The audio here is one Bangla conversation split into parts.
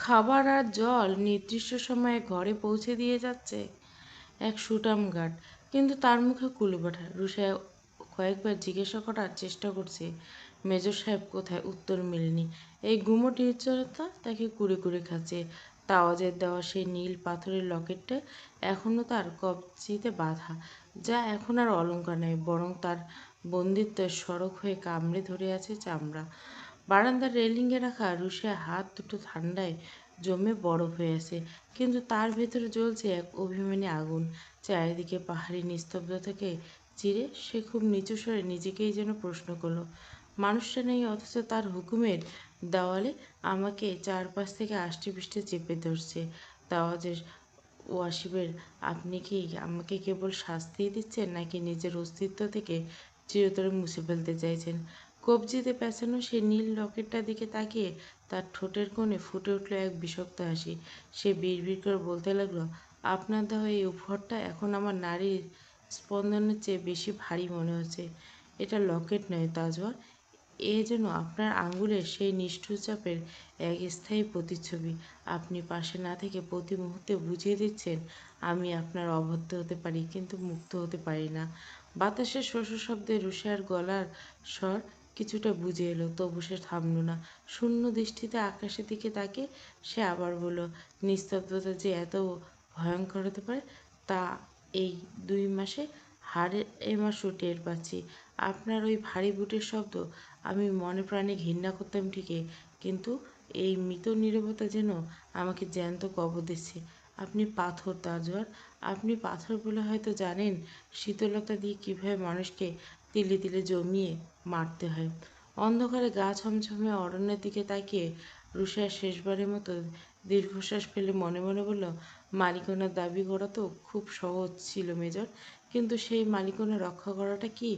খাবার আর জল নির্দিষ্ট সময়ে ঘরে পৌঁছে দিয়ে যাচ্ছে এক সুঠাম গার্ড, কিন্তু তার মুখে কুলুপাঠা। রুষা কয়েকবার জিজ্ঞাসা করার চেষ্টা করছে মেজর সাহেব কোথায়, উত্তর মেলেনি। এই গুমোট নির্জনতা তাকে কুড়ে কুড়ে খাচ্ছে। তাওয়াজের দেওয়া সেই নীল পাথরের লকেটটা এখনও তার কবজিতে বাঁধা, যা এখন আর অলংকার নয়, বরং তার বন্দিত্বের সড়ক হয়ে কামড়ে ধরে আছে চামড়া। বারান্দার রেলিংয়ে রাখা রুশিয়ার হাত দুটো ঠান্ডায় জমে বরফ হয়ে আছে, কিন্তু তার ভেতরে জ্বলছে এক অভিমানী আগুন। চারিদিকে পাহাড়ি নিস্তব্ধতাকে চিরে সে খুব নিচু স্বরে নিজেকেই যেন প্রশ্ন করল, মানুষটা নেই অথচ তার হুকুমের দেওয়ালে আমাকে চারপাশ থেকে আষ্টেপৃষ্টে চেপে ধরছে। তাওয়াজের ওয়াসিবের, আপনি কি আমাকে কেবল শাস্তিই দিচ্ছেন, নাকি নিজের অস্তিত্ব থেকে চিরতরে মুছে ফেলতে চাইছেন? কবজিতে পেঁচানো সেই নীল লকেটটার দিকে তাকিয়ে তার ঠোঁটের কোণে ফুটে উঠল এক বিষাক্ত হাসি। সে বিড়বিড় করে বলতে লাগলো, আপনার দেওয়া এই উপহারটা এখন আমার নারীর স্পন্দনের চেয়ে বেশি ভারী মনে হচ্ছে। এটা লকেট নয় তাজওয়ার, এ যেন আপনার আঙ্গুলের সেই নিষ্ঠুর চাপের এক স্থায়ী প্রতিচ্ছবি। আপনি পাশে না থেকে প্রতি মুহূর্তে বুঝিয়ে দিচ্ছেন, আমি আপনার অবাধ্য হতে পারি, কিন্তু মুক্ত হতে পারি না। বাতাসের শোষো শব্দে রুশিয়ার গলার স্বর কিছুটা বুঝে এলো, তবু সে থামল না। শূন্য দৃষ্টিতে আকাশের দিকে তাকিয়ে সে আবার বলল, নিস্তব্ধতা যে এত ভয়ঙ্কর হতে পারে তা এই 2 মাসে হাড়ে মাসও টের পাচ্ছি। আপনার ওই ভারী বুটের শব্দ আমি মনে প্রাণে ঘৃণা করতাম ঠিকই, কিন্তু এই মৃত নীরবতা যেন আমাকে জ্যান্ত কবর দিচ্ছে। আপনি পাথর তাজওয়ার, আপনি পাথর বলে হয়তো জানেন শীতলতা দিয়ে কীভাবে মানুষকে তিলে তিলে জমিয়ে মারতে হয়। অন্ধকারে গা ছমছমে অরণ্যের দিকে তাকিয়ে রুষা শেষবারের মতো দীর্ঘশ্বাস ফেলে মনে মনে বলল, মালিকানার দাবি করা তো খুব সহজ ছিল মেজর, কিন্তু সেই মালিকানা রক্ষা করাটা কি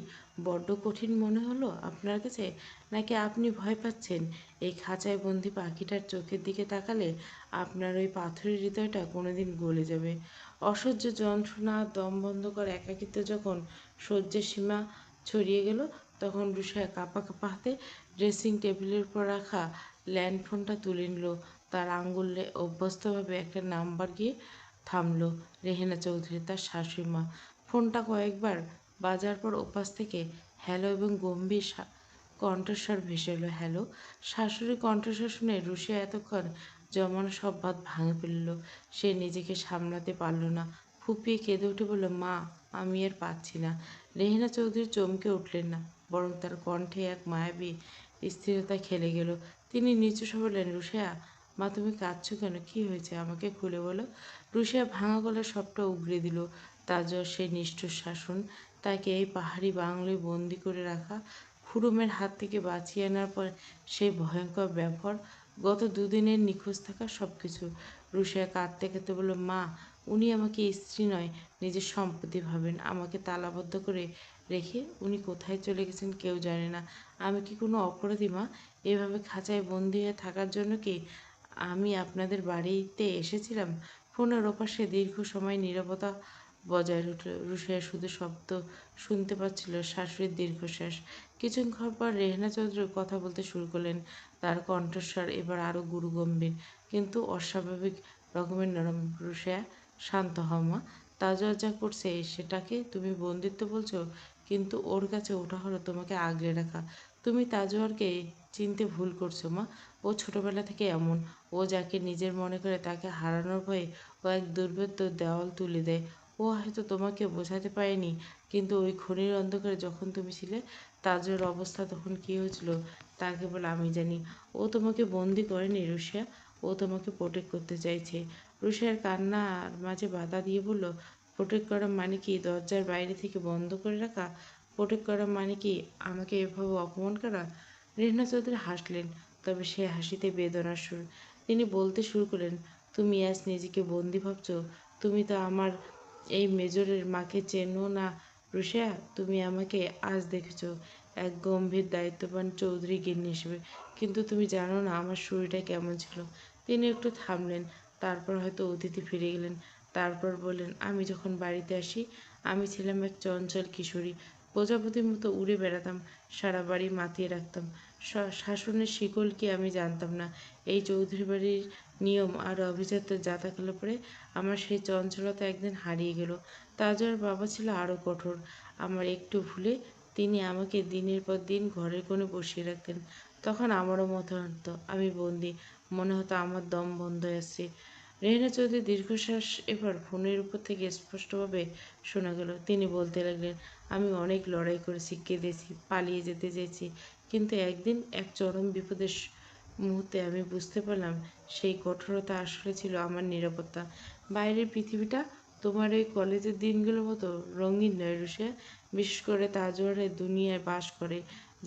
বড্ড কঠিন মনে হলো আপনার কাছে? নাকি আপনি ভয় পাচ্ছেন এই খাঁচায় বন্দি পাখিটার চোখের দিকে তাকালে আপনার ওই পাথরের হৃদয়টা কোনোদিন গলে যাবে? অসহ্য যন্ত্রণা, দম বন্ধ করা একাকিত্ব যখন সহ্যের সীমা ছড়িয়ে গেল, তখন রুষা কাঁপা কাঁপা হাতে ড্রেসিং টেবিলের উপর রাখা ল্যান্ডফোনটা তুলে নিল। তার আঙুলে অভ্যস্তভাবে একটা নাম্বার গিয়ে থামল, রেহেনা চৌধুরী, তার শাশুড়ি মা। ফোনটা কয়েকবার বাজার পর ওপাশ থেকে হ্যালো এবং গম্ভীর কণ্ঠস্বর ভেসে এলো, হ্যালো। শাশুড়ির কণ্ঠস্বর শুনে রুশিয়া এতক্ষণ জমানো সব ভাত ভাঙে ফেলল। সে নিজেকে সামলাতে পারল না, ফুপিয়ে কেঁদে উঠে বলল, মা, আমি আর পাচ্ছি না। রেহেনা চৌধুরী চমকে উঠলেন না, বরং তার কণ্ঠে এক মায়াবী স্থিরতা খেলে গেল। তিনি নিচু স্বরে বললেন, রুশিয়া, মা, তুমি কাঁদছো কেন? কি হয়েছে আমাকে খুলে বলো। রুশিয়া ভাঙা গলায় সবটা উগরে দিল। তাজওয়ার সেই নিষ্ঠুর শাসন, তাকে এই পাহাড়ি বাংলোয় বন্দি করে রাখা, খুরুমের হাত থেকে বাঁচিয়ে আনার পর সেই ভয়ঙ্কর ব্যবহার, গত 2 দিনের নিখোঁজ থাকা সব কিছু। রুশিয়া কাঁদতে কাঁদতে বলল, মা, উনি আমাকে স্ত্রী নয়, নিজের সম্পত্তি ভাবেন। আমাকে তালাবদ্ধ করে রেখে উনি কোথায় চলে গেছেন কেউ জানে না। আমি কি কোনো অপরাধী মা? এভাবে খাঁচায় বন্দি হয়ে থাকার জন্য কি আমি আপনাদের বাড়িতে এসেছিলাম? ফোনের ওপাশে দীর্ঘ সময় নীরবতা বজায় উঠল। রুশিয়া শুধু শব্দ শুনতে পাচ্ছিল, শাশুড়ির দীর্ঘশ্বাস। কিছুক্ষণ পর রেহেনা চৌধুরী কথা বলতে শুরু করলেন। তার কণ্ঠস্বর এবার আরও গুরুগম্ভীর, কিন্তু অস্বাভাবিক রকমের নরম। রুশিয়া, শান্ত হও মা। তাজওয়ার যা করছে সেটাকে তুমি বন্দিত্ব বলছো, কিন্তু ওর কাছে ওটা হলো তোমাকে আগলে রাখা। তুমি তাজওয়ারকে চিনতে ভুল করছো মা। ও ছোটবেলা থেকে এমন। ও যাকে নিজের মনে করে তাকে হারানোর ভয়ে ও এক দুর্ভেদ্য দেওয়াল তুলে দেয়। ও হয়তো তোমাকে বোঝাতে পারেনি, কিন্তু ওই খনির অন্ধকারে যখন তুমি ছিলে, তাজের অবস্থা তখন কী হয়েছিল তা কেবল আমি জানি। ও তোমাকে বন্দি করেনি রুশিয়া, ও তোমাকে প্রোটেক্ট করতে চাইছে। রুশিয়ার কান্নার মাঝে বাধা দিয়ে বলল, প্রোটেক্ট করা মানে কি দরজার বাইরে থেকে বন্ধ করে রাখা? প্রোটেক্ট করা মানে কি আমাকে এভাবে অপমান করা? রেহনা চৌধুরী হাসলেন, তবে সে হাসিতে বেদনার সুর। তিনি বলতে শুরু করলেন, তুমি আজ নিজেকে বন্দি ভাবছো? তুমি তো আমার এই মেজরের মাকে চেনো না রুশিয়া। তুমি আমাকে আজ দেখেছ এক গম্ভীর দায়িত্ববান চৌধুরী গিন্নি হিসেবে, কিন্তু তুমি জানো না আমার শরীরটা কেমন ছিল। তিনি একটু থামলেন, তারপর হয়তো অতিথি ফিরে গেলেন। তারপর বললেন, আমি যখন বাড়িতে আসি, আমি ছিলাম এক চঞ্চল কিশোরী। প্রজাপতির মতো উড়ে বেড়াতাম, সারা বাড়ি মাতিয়ে রাখতাম। শাসনের শিকল কি আমি জানতাম না। এই চৌধুরী বাড়ির নিয়ম আর অভিজাত্য যাতা খেলে পরে আমার সেই চঞ্চলতা একদিন হারিয়ে গেল। তাজওয়ার বাবা ছিল আরও কঠোর। আমার একটু ভুলে তিনি আমাকে দিনের পর দিন ঘরের কোণে বসিয়ে রাখতেন। তখন আমারও মতো হতো আমি বন্দি, মনে হতো আমার দম বন্ধ হয়ে আসছে। রেহেনা চৌধুরীর দীর্ঘশ্বাস এবার ফোনের উপর থেকে স্পষ্টভাবে শোনা গেল। তিনি বলতে লাগলেন, আমি অনেক লড়াই করেছি, কেঁদেছি, পালিয়ে যেতে চেয়েছি, কিন্তু একদিন এক চরম বিপদের মুহূর্তে আমি বুঝতে পারলাম সেই কঠোরতা আসলে ছিল আমার নিরাপত্তা। বাইরের পৃথিবীটা তোমার ওই কলেজের দিনগুলোর মতো রঙিন নয় রুষিয়া। বিশেষ করে তাজওয়ারের দুনিয়ায় বাস করে,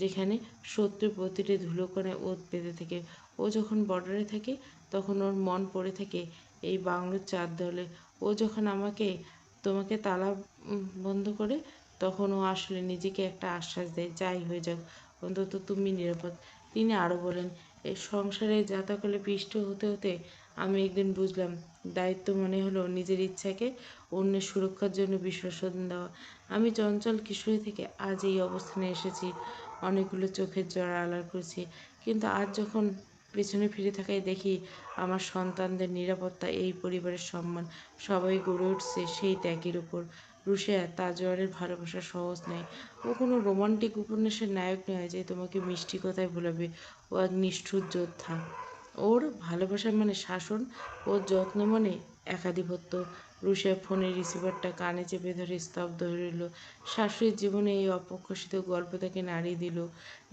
যেখানে শত্রুর প্রতিটি ধুলোকণায় ওত পেতে থাকে। ও যখন বর্ডারে থাকে তখন ওর মন পড়ে থাকে এই বাংলোর চার দেওয়ালে। ও যখন তোমাকে তালা বন্ধ করে, তখন ও আসলে নিজেকে একটা আশ্বাস দেয়, যাই হয়ে যাক অন্তত তুমি নিরাপদ। তিনি আরও বলেন, এই সংসারে যাতাকলে পিষ্ট হতে হতে আমি একদিন বুঝলাম, দায়িত্ব মানে হলো নিজের ইচ্ছাকে অন্যের সুরক্ষার জন্য বিসর্জন দেওয়া। আমি চঞ্চল কিশোরী থেকে আজ এই অবস্থানে এসেছি, অনেকগুলো চোখের জল আড়াল করেছি, কিন্তু আজ যখন পেছনে ফিরে তাকাই দেখি আমার সন্তানদের নিরাপত্তা, এই পরিবারের সম্মান, সবাই গড়ে উঠছে সেই ত্যাগের উপর। রুষিয়া, তাজওয়ারের ভালোবাসা সহজ নয়। ও কোনো রোমান্টিক উপন্যাসের নায়ক নয় যে তোমাকে মিষ্টি কথায় ভোলাবে। ও এক নিষ্ঠুর যোদ্ধা। ওর ভালোবাসা মানে শাসন, ওর যত্ন মানে একাধিপত্য। রুষিয়া ফোনের রিসিভারটা কানে চেপে ধরে স্তব্ধ হয়ে রইল। শাশুড়ির জীবনে এই অপ্রকাশিত গল্প তাকে নাড়িয়ে দিল।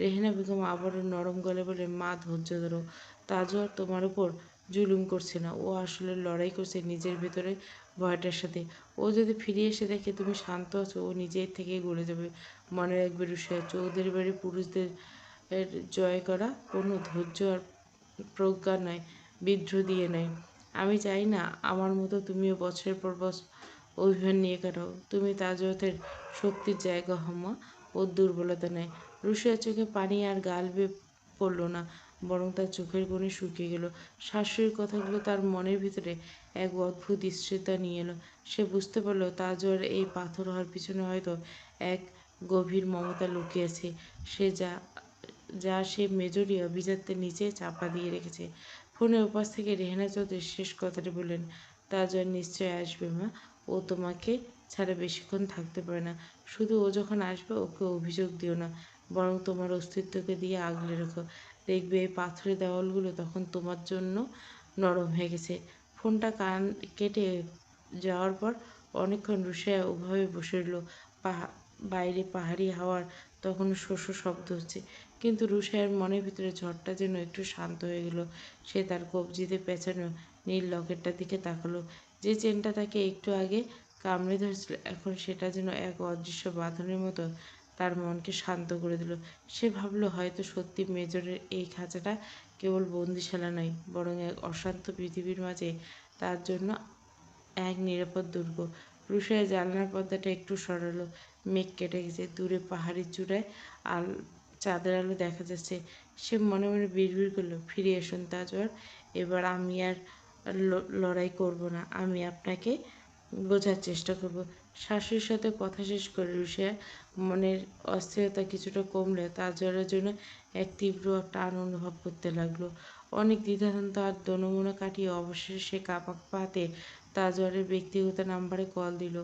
রেহেনা বেগম আবারও নরম গলায় বলে, মা ধৈর্য ধরো, তাজওয়ার তোমার উপর জুলুম করছে না, ও আসলে লড়াই করছে নিজের ভেতরে ভয়টার সাথে। ও যদি ফিরে এসে দেখে তুমি শান্ত আছো, ও নিজের থেকে গলে যাবে। মনে রাখবে রুষিয়া, চৌধুরী বাড়ির পুরুষদের জয় করা কোনো ধৈর্য আর প্রজ্ঞা নয়, বিদ্রোহ দিয়ে নয়। আমি চাই না আমার মতো তুমিও বছরের পর বছর অভিমান নিয়ে কাটাও। তুমি তাজওয়াতের শক্তির জায়গা হমা, ওর দুর্বলতা নেয়। রুষিয়ার চোখে পানি আর গাল বেয়ে পড়ল না, বরং তার চোখের কোণে শুকিয়ে গেল। শাশুড়ির কথাগুলো তার মনের ভিতরে এক অদ্ভুত স্থিরতা নিয়ে এলো। সে বুঝতে পারল তাজওয়ার এই পাথর হওয়ার পিছনে হয়তো এক গভীর মমতা লুকিয়ে আছে, সে যা যা সে মেজরি অভিজাত্যের নিচে চাপা দিয়ে রেখেছে। ফোনের ওপাশ থেকে রেহেনা চৌধুরী শেষ কথাটি বললেন, তাজওয়ার নিশ্চয়ই আসবে মা, ও তোমাকে ছাড়া বেশিক্ষণ থাকতে পারে না। শুধু ও যখন আসবে ওকে অভিযোগ দিও না, বরং তোমার অস্তিত্বকে দিয়ে আগলে রেখো। দেখবে এই পাথরের দেওয়ালগুলো তখন তোমার জন্য নরম হয়ে গেছে। ফোনটা কেটে যাওয়ার পর অনেকক্ষণ রুষিয়া ওভাবে বসে রইল। বাইরে পাহাড়ি হাওয়ার তখনও শস্য শব্দ হচ্ছে, কিন্তু রুষাইয়ের মনের ভিতরে ঝড়টা যেন একটু শান্ত হয়ে গেল। সে তার কবজিতে পেঁচানো নীল লকেটটার দিকে তাকালো। যে চেনটা তাকে একটু আগে কামড়ে ধরেছিল, এখন সেটা যেন এক অদৃশ্য বাঁধনের মতো তার মনকে শান্ত করে দিল। সে ভাবল, হয়তো সত্যি মেজরের এই খাঁচাটা কেবল বন্দিশালা নয়, বরং এক অশান্ত পৃথিবীর মাঝে তার জন্য এক নিরাপদ দুর্গ। রুষাইয়া জানলার পর্দাটা একটু সরালো। মেঘ কেটে গেছে, দূরে পাহাড়ের চূড়ায় আল চাঁদের আলো দেখা যাচ্ছে। সে মনে মনে বিড়বিড় করলো, ফিরে এসুন তাজওয়ার, এবার আমি আর লড়াই করব না, আমি আপনাকে বোঝার চেষ্টা করব। শাশুড়ির সাথে কথা শেষ করে রুষিয়া মনের অস্থিরতা কিছুটা কমলে তাজওয়ারের জন্য এক তীব্র টান অনুভব করতে লাগলো। অনেক দ্বিধাদ্বন্দ্ব আর দোনমোনা কাটিয়ে অবশেষে সে কাঁপা হাতে তাজওয়ারের ব্যক্তিগত নাম্বারে কল দিল।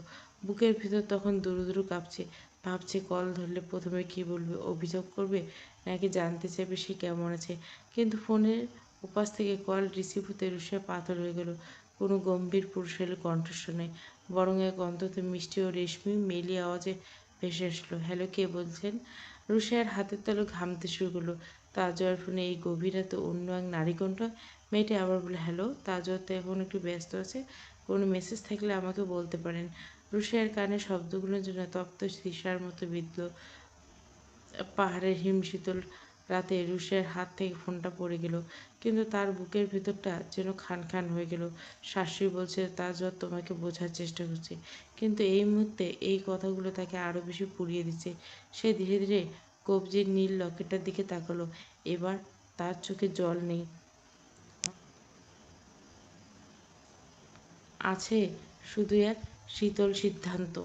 বুকের ভিতর তখন দুরু দুরু কাঁপছে। ভাবছে কল ধরলে প্রথমে কী বলবে, অভিযোগ করবে নাকি জানতে চাইবে সে কেমন আছে। কিন্তু ফোনের ওপাশ থেকে কল রিসিভ হতে রুষিয়া পাথর হয়ে গেল। কোনো গম্ভীর পুরুষের কণ্ঠস্বর নেই, বরং এক অন্তত মিষ্টি ও রেশমি মেলি আওয়াজে ভেসে আসলো, হ্যালো, কে বলছেন? রুষিয়ার হাতের তালু ঘামতে শুরু করলো। তাজওয়ার ফোনে এই গভীর রাতে অন্য এক নারী কণ্ঠ। মেয়েটি আবার বলে, হ্যালো, তাজওয়ার তো এখন একটু ব্যস্ত আছে, কোনো মেসেজ থাকলে আমাকে বলতে পারেন। রুষিয়ার কানে শব্দগুলোর জন্য তপ্ত সীসার মতো বিঁধল। পাহাড়ের হিমশীতল রাতে রুষিয়ার হাত থেকে ফোনটা পড়ে গেল, কিন্তু তার বুকের ভেতরটা যেন খান খান হয়ে গেল। শাশুড়ি বলছে, তাজওয়ার তোমাকে বোঝার চেষ্টা করছে, কিন্তু এই মুহূর্তে এই কথাগুলো তাকে আরও বেশি পুড়িয়ে দিচ্ছে। সে ধীরে ধীরে কবজির নীল লকেটটার দিকে তাকালো। এবার তার চোখে জল নেই, আছে শুধু এক শীতল সিদ্ধান্ত।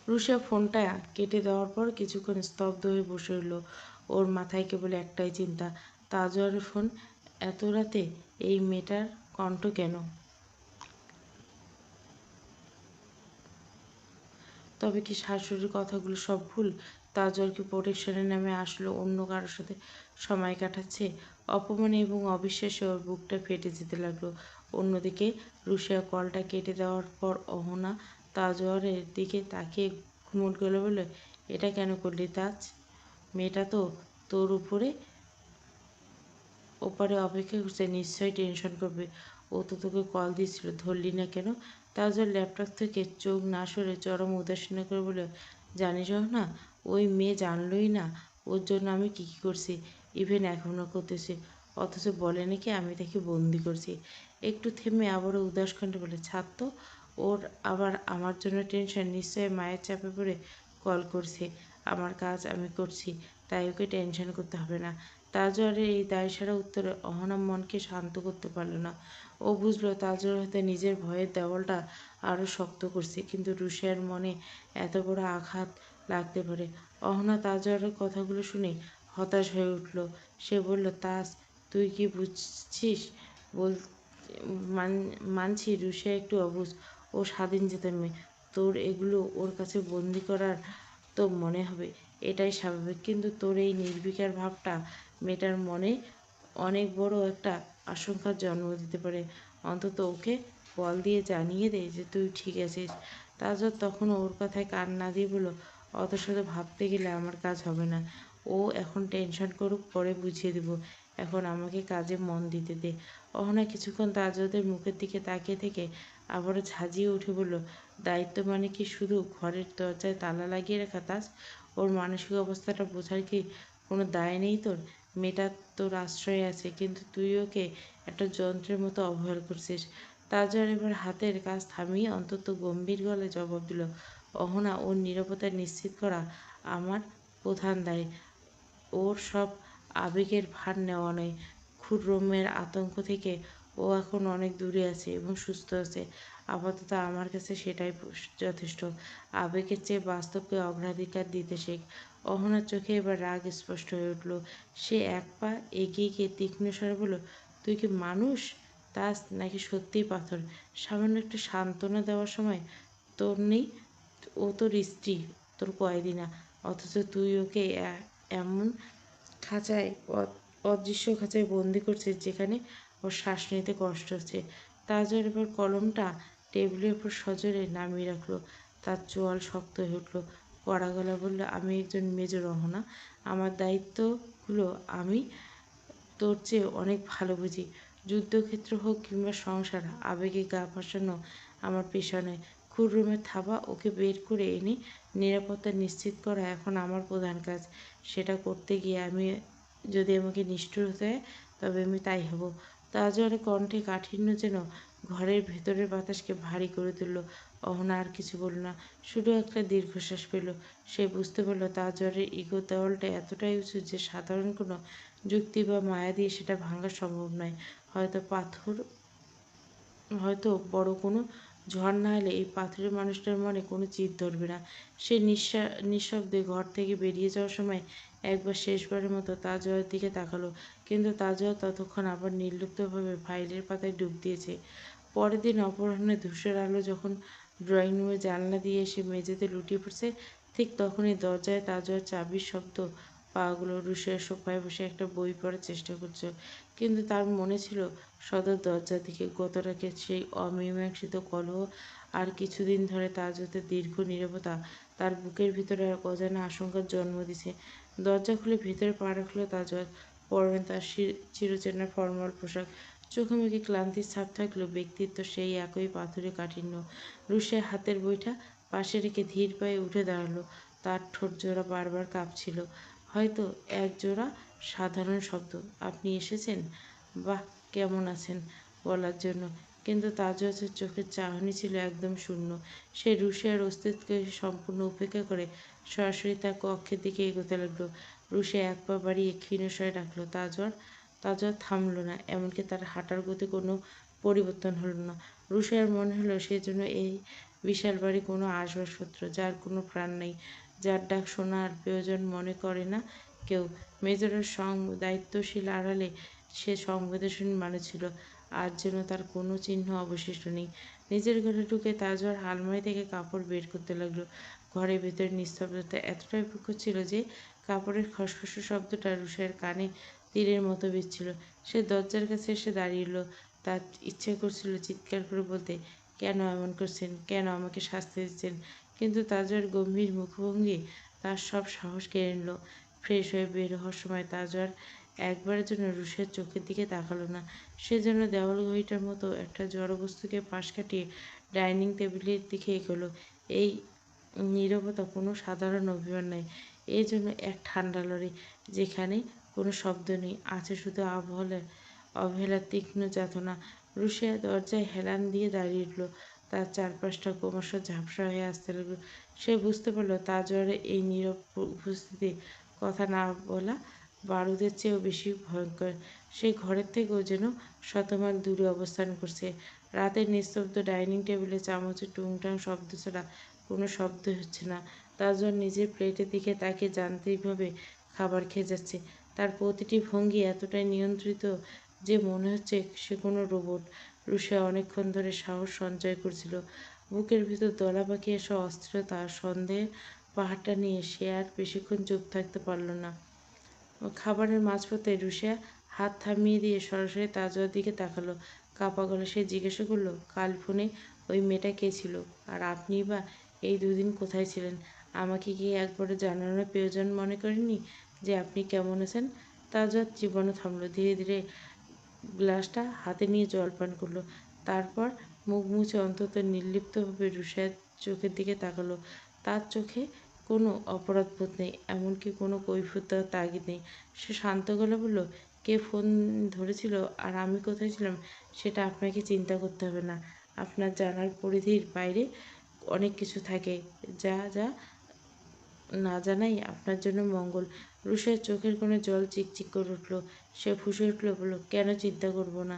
রুষা ফোনটা কেটে দেওয়ার পর কিছুক্ষণ স্তব্ধ হয়ে বসে রইল। ওর মাথায় কেবল একটাই চিন্তা, তাজওয়ারের ফোন। এত রাতে এই মেয়েটার কণ্ঠ কেন? তবে কি শাশুড়ির কথাগুলো সব ভুল? তাজওয়ার কি প্রোটেকশনের নামে আসলে অন্য কারোর সাথে সময় কাটাচ্ছে? অপমানে এবং অবিশ্বাসে ওর বুকটা ফেটে যেতে লাগলো। অন্যদিকে রুষিয়া কলটা কেটে দেওয়ার পর অহনা তাজওয়ারের দিকে তাকিয়ে ঘুমট গেল বলে, এটা কেন করলি তাজ? মেয়েটা তো তোর উপরে ওপারে অপেক্ষা করছে, নিশ্চয়ই টেনশন করবে। ও তো তোকে কল দিয়েছিল, ধরলি না কেন? তাজওয়ার ল্যাপটপ থেকে চোখ না সরে চরম উদাসীন করে বলে, জানিস না, ওই মেয়ে জানলই না ওর জন্য আমি কী কী করছি, ইভেন এখনও করতেছি। অথচ বলে নাকি আমি তাকে বন্দি করছি। একটু থেমে আবারও উদাস কণ্ঠে বলে, ছাড় তো, ওর আবার আমার জন্য টেনশন। নিশ্চয়ই মায়ের চাপে পড়ে কল করছে। আমার কাজ আমি করছি, তাই ওকে টেনশন করতে হবে না। তাজওয়ারের এই দায়সারা উত্তরে অহনা মনকে শান্ত করতে পারল না। ও বুঝল তাজওয়ার হয়তো নিজের ভয়ের দেওয়ালটা আরও শক্ত করছে, কিন্তু রুশিয়ার মনে এত বড় আঘাত লাগতে পারে। অহনা তাজওয়ারের কথাগুলো শুনে হতাশ হয়ে উঠল। সে বলল, তাজ, তুই কি বুঝছিস? বল, মানছি রুশিয়া একটু অবুঝ, ও স্বাধীন চেতা মেয়ে। তোর এগুলো ওর কাছে বন্দি করার তো মনে হবে, এটাই স্বাভাবিক। কিন্তু তোর এই নির্বিকার ভাবটা মেয়েটার মনে অনেক বড় একটা আশঙ্কার জন্ম দিতে পারে। অন্তত ওকে কল দিয়ে জানিয়ে দে যে তুই ঠিক আছিস। তাজওয়ার তখনও ওর কথায় কান না দিয়ে বলল, অত শত ভাবতে গেলে আমার কাজ হবে না। ও এখন টেনশন করুক, পরে বুঝিয়ে দেব। এখন আমাকে কাজে মন দিতে দে। অহনা কিছুক্ষণ তাজওয়ারের মুখের দিকে তাকিয়ে থেকে আবারও ঝাঁঝিয়ে উঠে বলল, দায়িত্ব মানে কি শুধু ঘরের দরজায় তালা লাগিয়ে রাখা তাজ? ওর মানসিক অবস্থাটা বোঝার কি কোনো দায় নেই তোর? মেয়েটা তোর আশ্রয়ে আছে, কিন্তু তুই ওকে একটা যন্ত্রের মতো অবহেলা করছিস। তাজওয়ার এবার হাতের কাজ থামিয়ে অত্যন্ত গম্ভীর গলায় জবাব দিল, অহনা, ওর নিরাপত্তা নিশ্চিত করা আমার প্রধান দায়। ওর সব আবেগের ভার নেওয়া নয়। খুররুমের আতঙ্ক থেকে ও এখন অনেক দূরে আছে এবং সুস্থ আছে। আপাতত আমার কাছে সেটাই যথেষ্ট। আবেগের চেয়ে বাস্তবকে অগ্রাধিকার দিতে শেখ। অহনার চোখে এবার রাগ স্পষ্ট হয়ে উঠল। সে এক পা এগিয়ে গিয়ে তীক্ষ্ণ স্বরে বলল, তুই কি মানুষ তাজ, নাকি সত্যিই পাথর? সামান্য একটু সান্ত্বনা দেওয়ার সময় তোর নেই? ও তোর স্ত্রী, তোর কয়েদি না। অথচ তুই ওকে এমন খাঁচায়, অদৃশ্য খাঁচায় বন্দি করছিস যেখানে ওর শ্বাস নিতে কষ্ট হচ্ছে। তাজওয়ার এবার কলমটা টেবিলের উপর সজোরে নামিয়ে রাখলো। তার চোয়াল শক্ত হয়ে উঠল। কড়া গলায় বলল, আমি একজন মেজর অহনা। আমার দায়িত্বগুলো আমি তোর চেয়ে অনেক ভালো বুঝি। যুদ্ধক্ষেত্র হোক কিংবা সংসার, আবেগে গা ভাসানো আমার পেশা নয়। খুররুমের থাবা ওকে বের করে এনে নিরাপত্তা নিশ্চিত করা এখন আমার প্রধান কাজ। সেটা করতে গিয়ে যদি আমাকে নিষ্ঠুর হতে হয়, তবে আমি তাই হব। তাজওয়ারের কণ্ঠে কাঠিন্য যেন ঘরের ভেতরের বাতাসকে ভারী করে তুলল। অহনা আর কিছু বলল না, শুধু একটা দীর্ঘশ্বাস পেল। সে বুঝতে পারল তাজওয়ারের ইগোর দেওয়ালটা এতটাই উঁচু যে সাধারণ কোনো যুক্তি বা মায়া দিয়ে সেটা ভাঙা সম্ভব নয়। হয়তো বড় কোনো ঝড় না এলে এই পাথুরে মানুষটার মনে কোনো চির ধরবে না। সে নিঃশব্দে ঘর থেকে বেরিয়ে যাওয়ার সময় একবার শেষবারের মতো তাজওয়ারের দিকে তাকালো। কিন্তু তাজওয়ার ততক্ষণ আবার নির্লিপ্তভাবে ফাইলের পাতায় ডুব দিয়েছে। পরের দিন অপরাহ্নে ধূসর আলো যখন ড্রয়িং রুমের জানলা দিয়ে এসে মেঝেতে লুটিয়ে পড়ছে, ঠিক তখনই দরজায় তাজওয়ার চাবির শব্দ পাওয়া গেল। রুশিয়া সোফায় বসে একটা বই পড়ার চেষ্টা করছে, কিন্তু তার মনে ছিল সদর দরজার দিকে। গত রাতের সেই অমীমাংসিত কলহ আর কিছুদিন ধরে তাজওয়ারের দীর্ঘ নীরবতা তার বুকের ভিতরে এক অজানা আশঙ্কার জন্ম দিছে। দরজা খুলে ভেতরে পা রাখল তাজওয়ার। পরনে তার চিরচেনা ফরমাল পোশাক, চোখে মুখে ক্লান্তির ছাপ থাকলেও ব্যক্তিত্ব সেই একই পাথুরে কাঠিন্য। রুশিয়া হাতের বইটা পাশে রেখে ধীর পায়ে উঠে দাঁড়ালো। তার ঠোঁট জোড়া বারবার কাঁপছিল। হয়তো এক জোড়া সাধারণ শব্দ, আপনি এসেছেন, বাহ, কেমন আছেন, বলার জন্য। কিন্তু তাজওয়ারের চোখের চাহনি ছিল একদম শূন্য। সে রুশিয়ার অস্তিত্বকে সম্পূর্ণ উপেক্ষা করে সরাসরি তার কক্ষের দিকে এগোতে লাগলো। রুশিয়া এক পা বাড়িয়ে ক্ষীণ স্বরে ডাকলো, তাজওয়ার। তাজওয়ার থামল না, এমনকি তার হাঁটার গতি কোনো পরিবর্তন হলো না। রুশিয়ার মনে হলো সে যেন এই বিশাল বাড়ি কোনো আসবাবপত্র, যার কোনো প্রাণ নেই, যার ডাক শোনার প্রয়োজন মনে করে না। কেউ। মেজরের দায়িত্বশীল আড়ালে সে সংবেদনশীল মানুষ ছিল। আজ যেন তার কোনো চিহ্ন অবশিষ্ট নেই। নিজের ঘরে ঢুকে তাজওয়ার আলমারি থেকে কাপড় বের করতে লাগলো। ঘরের ভেতরে নিস্তব্ধতা এতটাই প্রখর ছিল যে কাপড়ের খসখসে শব্দটা রুষার কানে তীরের মতো বিঁধছিল। সে দরজার কাছে এসে দাঁড়িয়েল। তার ইচ্ছে করছিল চিৎকার করে বলতে, কেন এমন করছেন, কেন আমাকে শাস্তি দিচ্ছেন, কিন্তু তাজওয়ার গম্ভীর মুখভঙ্গি তার সব সাহস কেড়ে নিল। ফ্রেশ হয়ে বের হওয়ার সময় তাজওয়ার একবারের জন্য রুষের চোখের দিকে তাকালো না। সে যেন দেওয়াল ঘড়িটার মতো একটা জড়বস্তুকে পাশ কাটিয়ে ডাইনিং টেবিলের দিকে এগোলো। এই নীরবতা কোনো সাধারণ অভিমান নয়, এই জন্য এক ঠান্ডা লড়াই, যেখানে কোনো শব্দ নেই, আছে শুধু অবহেলার তীক্ষ্ণ যাতনা। রুষিয়া দরজায় হেলান দিয়ে দাঁড়িয়ে উঠল। তার চারপাশটা ক্রমশ ঝাপসা হয়ে আসতে লাগলো। সে বুঝতে পারল তাজওয়ারের এই নীরব উপস্থিতি কথা না বলা বারুদের চেয়েও বেশি ভয়ঙ্কর। সে ঘরের থেকেও যেন শতমাইল দূরে অবস্থান করছে। রাতের নিস্তব্ধ ডাইনিং টেবিলে চামচের টুংটাং শব্দ ছাড়া কোনো শব্দই হচ্ছে না। তাজওয়ার নিজের প্লেটের দিকে তাকিয়ে যান্ত্রিকভাবে খাবার খেয়ে যাচ্ছে। তার প্রতিটি ভঙ্গি এতটাই নিয়ন্ত্রিত যে মনে হচ্ছে সে কোনো রোবট। রুষা অনেকক্ষণ ধরে সাহস সঞ্চয় করছিল। বুকের ভিতর দলা পাকিয়ে আসা অস্থিরতা আর সন্দেহের পাহাড়টা নিয়ে সে আর বেশিক্ষণ চুপ থাকতে পারল না। খাবারের মাঝপথে রুষা হাত থামিয়ে দিয়ে সরাসরি তাজওয়ার দিকে তাকালো। কাঁপা গলায় সে জিজ্ঞাসা করল, কাল ফোনে ওই মেয়েটা কে ছিল? আর আপনিই বা এই দুদিন কোথায় ছিলেন? আমাকে কি একবারও জানানোর প্রয়োজন মনে করেননি যে আপনি কেমন আছেন? তাজওয়ার জীবনও থামল। ধীরে ধীরে গ্লাসটা হাতে নিয়ে জল পান করলো। তারপর মুখ মুছে অন্তত নির্লিপ্তভাবে রুষার চোখের দিকে তাকালো। তার চোখে কোনো অপরাধবোধ নেই, এমনকি কোনো কৈফিয়ত দেওয়ার তাগিদ নেই। সে শান্ত গলায় বলল, কে ফোন ধরেছিল আর আমি কোথায় ছিলাম সেটা আপনাকে চিন্তা করতে হবে না। আপনার জানার পরিধির বাইরে অনেক কিছু থাকে, যা যা না জানাই আপনার জন্য মঙ্গল। রুষার চোখের কোণে জল চিকচিক করে উঠল। সে ফুঁসে উঠল, বলল, কেন চিন্তা করব না?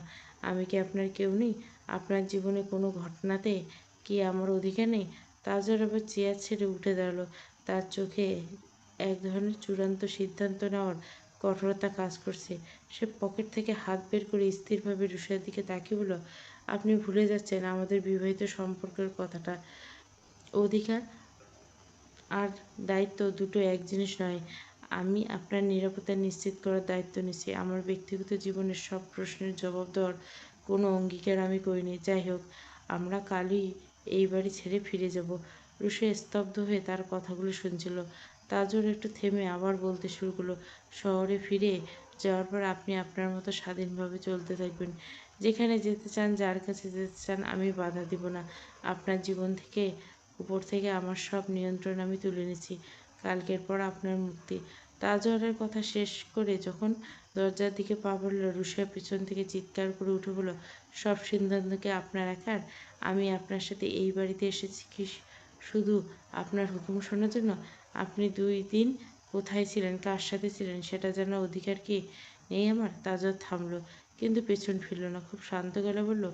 আমি কি আপনার কেউ নেই? আপনার জীবনে কোনো ঘটনাতে কি আমার অধিকার নেই? তাজওয়ার আবার চেয়ার ছেড়ে উঠে দাঁড়ালো। তার চোখে এক ধরনের চূড়ান্ত সিদ্ধান্ত নেওয়ার কঠোরতা কাজ করছে। সে পকেট থেকে হাত বের করে স্থিরভাবে রুষার দিকে তাকিয়ে বলল, আপনি ভুলে যাচ্ছেন আমাদের বিবাহিত সম্পর্কের কথাটা। অধিকার আর দায়িত্ব দুটো এক জিনিস নয়। আমি আপনার নিরাপত্তা নিশ্চিত করার দায়িত্ব নিচ্ছি। আমার ব্যক্তিগত জীবনের সব প্রশ্নের জবাব দেওয়ার কোনো অঙ্গীকার আমি করিনি। যাই হোক, আমরা কালই এই বাড়ি ছেড়ে ফিরে যাব। রুষা স্তব্ধ হয়ে তার কথাগুলো শুনছিল। তাজওয়ার একটু থেমে আবার বলতে শুরু করলো, শহরে ফিরে যাওয়ার পর আপনি আপনার মতো স্বাধীনভাবে চলতে থাকবেন। যেখানে যেতে চান, যার কাছে যেতে চান, আমি বাধা দিব না। আপনার জীবন থেকে উপর থেকে আমার সব নিয়ন্ত্রণ আমি তুলে নিচ্ছি। কালকের পর আপনার মুক্তি। তাজওয়ারের কথা শেষ করে যখন দরজার দিকে পা বাড়াল, রুষা পিছন থেকে চিৎকার করে উঠে বলল, সব সিদ্ধান্তকে আপনার একার? আমি আপনার সাথে এই বাড়িতে এসেছি কি শুধু আপনার হুকুম শোনার জন্য? আপনি 2 দিন কোথায় ছিলেন, কার সাথে ছিলেন সেটা জানার অধিকার কি নেই আমার? তাজওয়ার থামল, কিন্তু পেছন ফিরল না। খুব শান্ত গলায় বলল,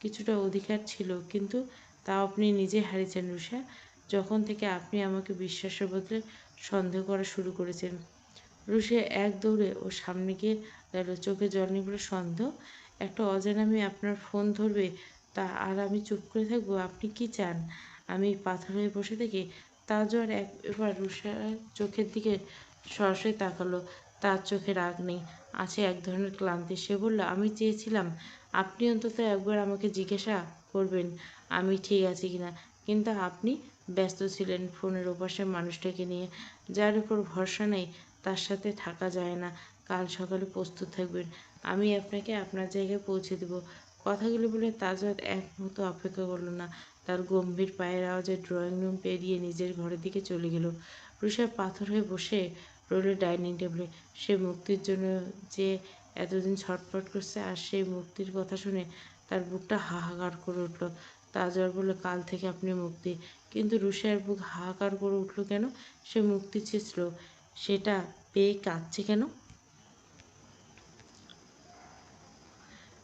কিছুটা অধিকার ছিল, কিন্তু তাও আপনি নিজে হারিয়েছেন রুষা, যখন থেকে আপনি আমাকে বিশ্বাসের বদলে সন্দেহ করা শুরু করেছেন। রুষা এক দৌড়ে ওর সামনে গিয়ে দাঁড়ালো, চোখে জল নিয়ে বলল, সন্দেহ? একটা অজানা মেয়ে আপনার ফোন ধরবে তা আর আমি চুপ করে থাকবো? আপনি কি চান আমি পাথর হয়ে বসে থাকি? তাজওয়ার এবার রুষার চোখের দিকে সরাসরি তাকালো। তার চোখে রাগ নেই, আছে এক ধরনের ক্লান্তি। সে বলল, আমি চেয়েছিলাম আপনি অন্তত একবার আমাকে জিজ্ঞাসা করবেন আমি ঠিক আছি কিনা, কিন্তু আপনি ব্যস্ত ছিলেন ফোনের ওপাশের মানুষটাকে নিয়ে। যার উপর ভরসা নেই তার সাথে থাকা যায় না। কাল সকালে প্রস্তুত থাকবেন, আমি আপনাকে আপনার জায়গায় পৌঁছে দেব। কথাগুলো বলে তাজওয়ার এক মুহূর্ত অপেক্ষা করল না। তার গম্ভীর পায়ের আওয়াজে ড্রয়িং রুম পেরিয়ে নিজের ঘরের দিকে চলে গেল। রুষা পাথর হয়ে বসে রইল ডাইনিং টেবিলে। সে মুক্তির জন্য যে এতদিন ছটফট করছে, আর সেই মুক্তির কথা শুনে তার বুকটা হাহাকার করে উঠল। তাজওয়ার বলল, কাল থেকে আপনি মুক্তি। কিন্তু রুষার বুক হাহাকার করে উঠল কেন? সে মুক্তি চেয়েছিল, সেটা পেয়ে কাঁদছে কেন?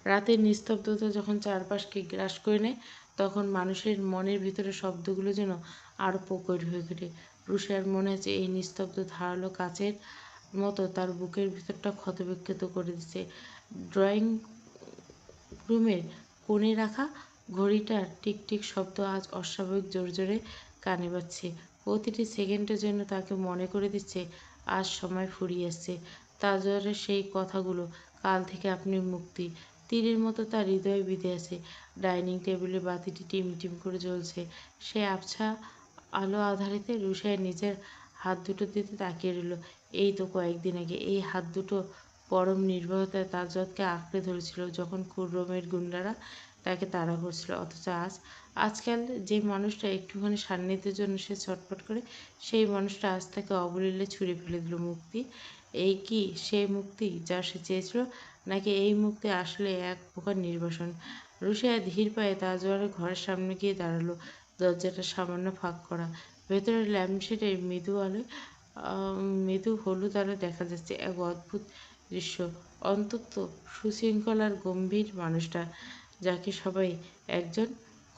রাতের নিস্তব্ধতা যখন চারপাশকে গ্রাস করে নেয়, তখন মানুষের মনের ভিতরে শব্দগুলো যেন আরও প্রকট হয়ে ওঠে। রুষার মনে হচ্ছে এই নিস্তব্ধ ধারালো কাচের মতো তার বুকের ভিতরটা ক্ষতবিক্ষত করে দিচ্ছে। ড্রয়িং রুমের কোণে রাখা ঘড়িটার টিকটিক শব্দ আজ অস্বাভাবিক জোরে জোরে কানে বাজছে। প্রতিটি সেকেন্ডের জন্য তাকে মনে করে দিচ্ছে আজ সময় ফুরিয়ে আসছে। তাজওয়ারের সেই কথাগুলো, কাল থেকে আপনি মুক্তি, তীরের মতো তার হৃদয়ে বিঁধে আছে। ডাইনিং টেবিলে বাতিটি টিম টিম করে জ্বলছে। সে আবছা আলো আঁধারিতে রুশাইয়ের নিজের হাত দুটো দিতে তাকিয়ে রইল। এই তো কয়েকদিন আগে এই হাত দুটো পরম নির্ভরতায় তাজওয়ারকে আঁকড়ে ধরেছিল যখন খুররমের গুন্ডারা তাকে তাড়া করছিল। অথচ আজকাল যে মানুষটা একটুখানি সান্নিধ্যের জন্য সে ছটফট করে, সেই মানুষটা আজ তাকে অবলীলায় ছুঁড়ে ফেলে দিল। মুক্তি, এই কি সেই মুক্তি যা সে চেয়েছিল, নাকি এই মুক্তি আসলে এক প্রকার নির্বাসন? রুশাইয়া ধীর পায়ে তাজওয়ারের ঘরের সামনে গিয়ে দাঁড়ালো। দরজাটা সামান্য ফাঁক করা। ভেতরে ল্যাম্পশেডের মৃদু হলুদ আলো দেখা যাচ্ছে। এক অদ্ভুত দৃশ্য। অন্তত সুশৃঙ্খল আর গম্ভীর মানুষটা, যাকে সবাই একজন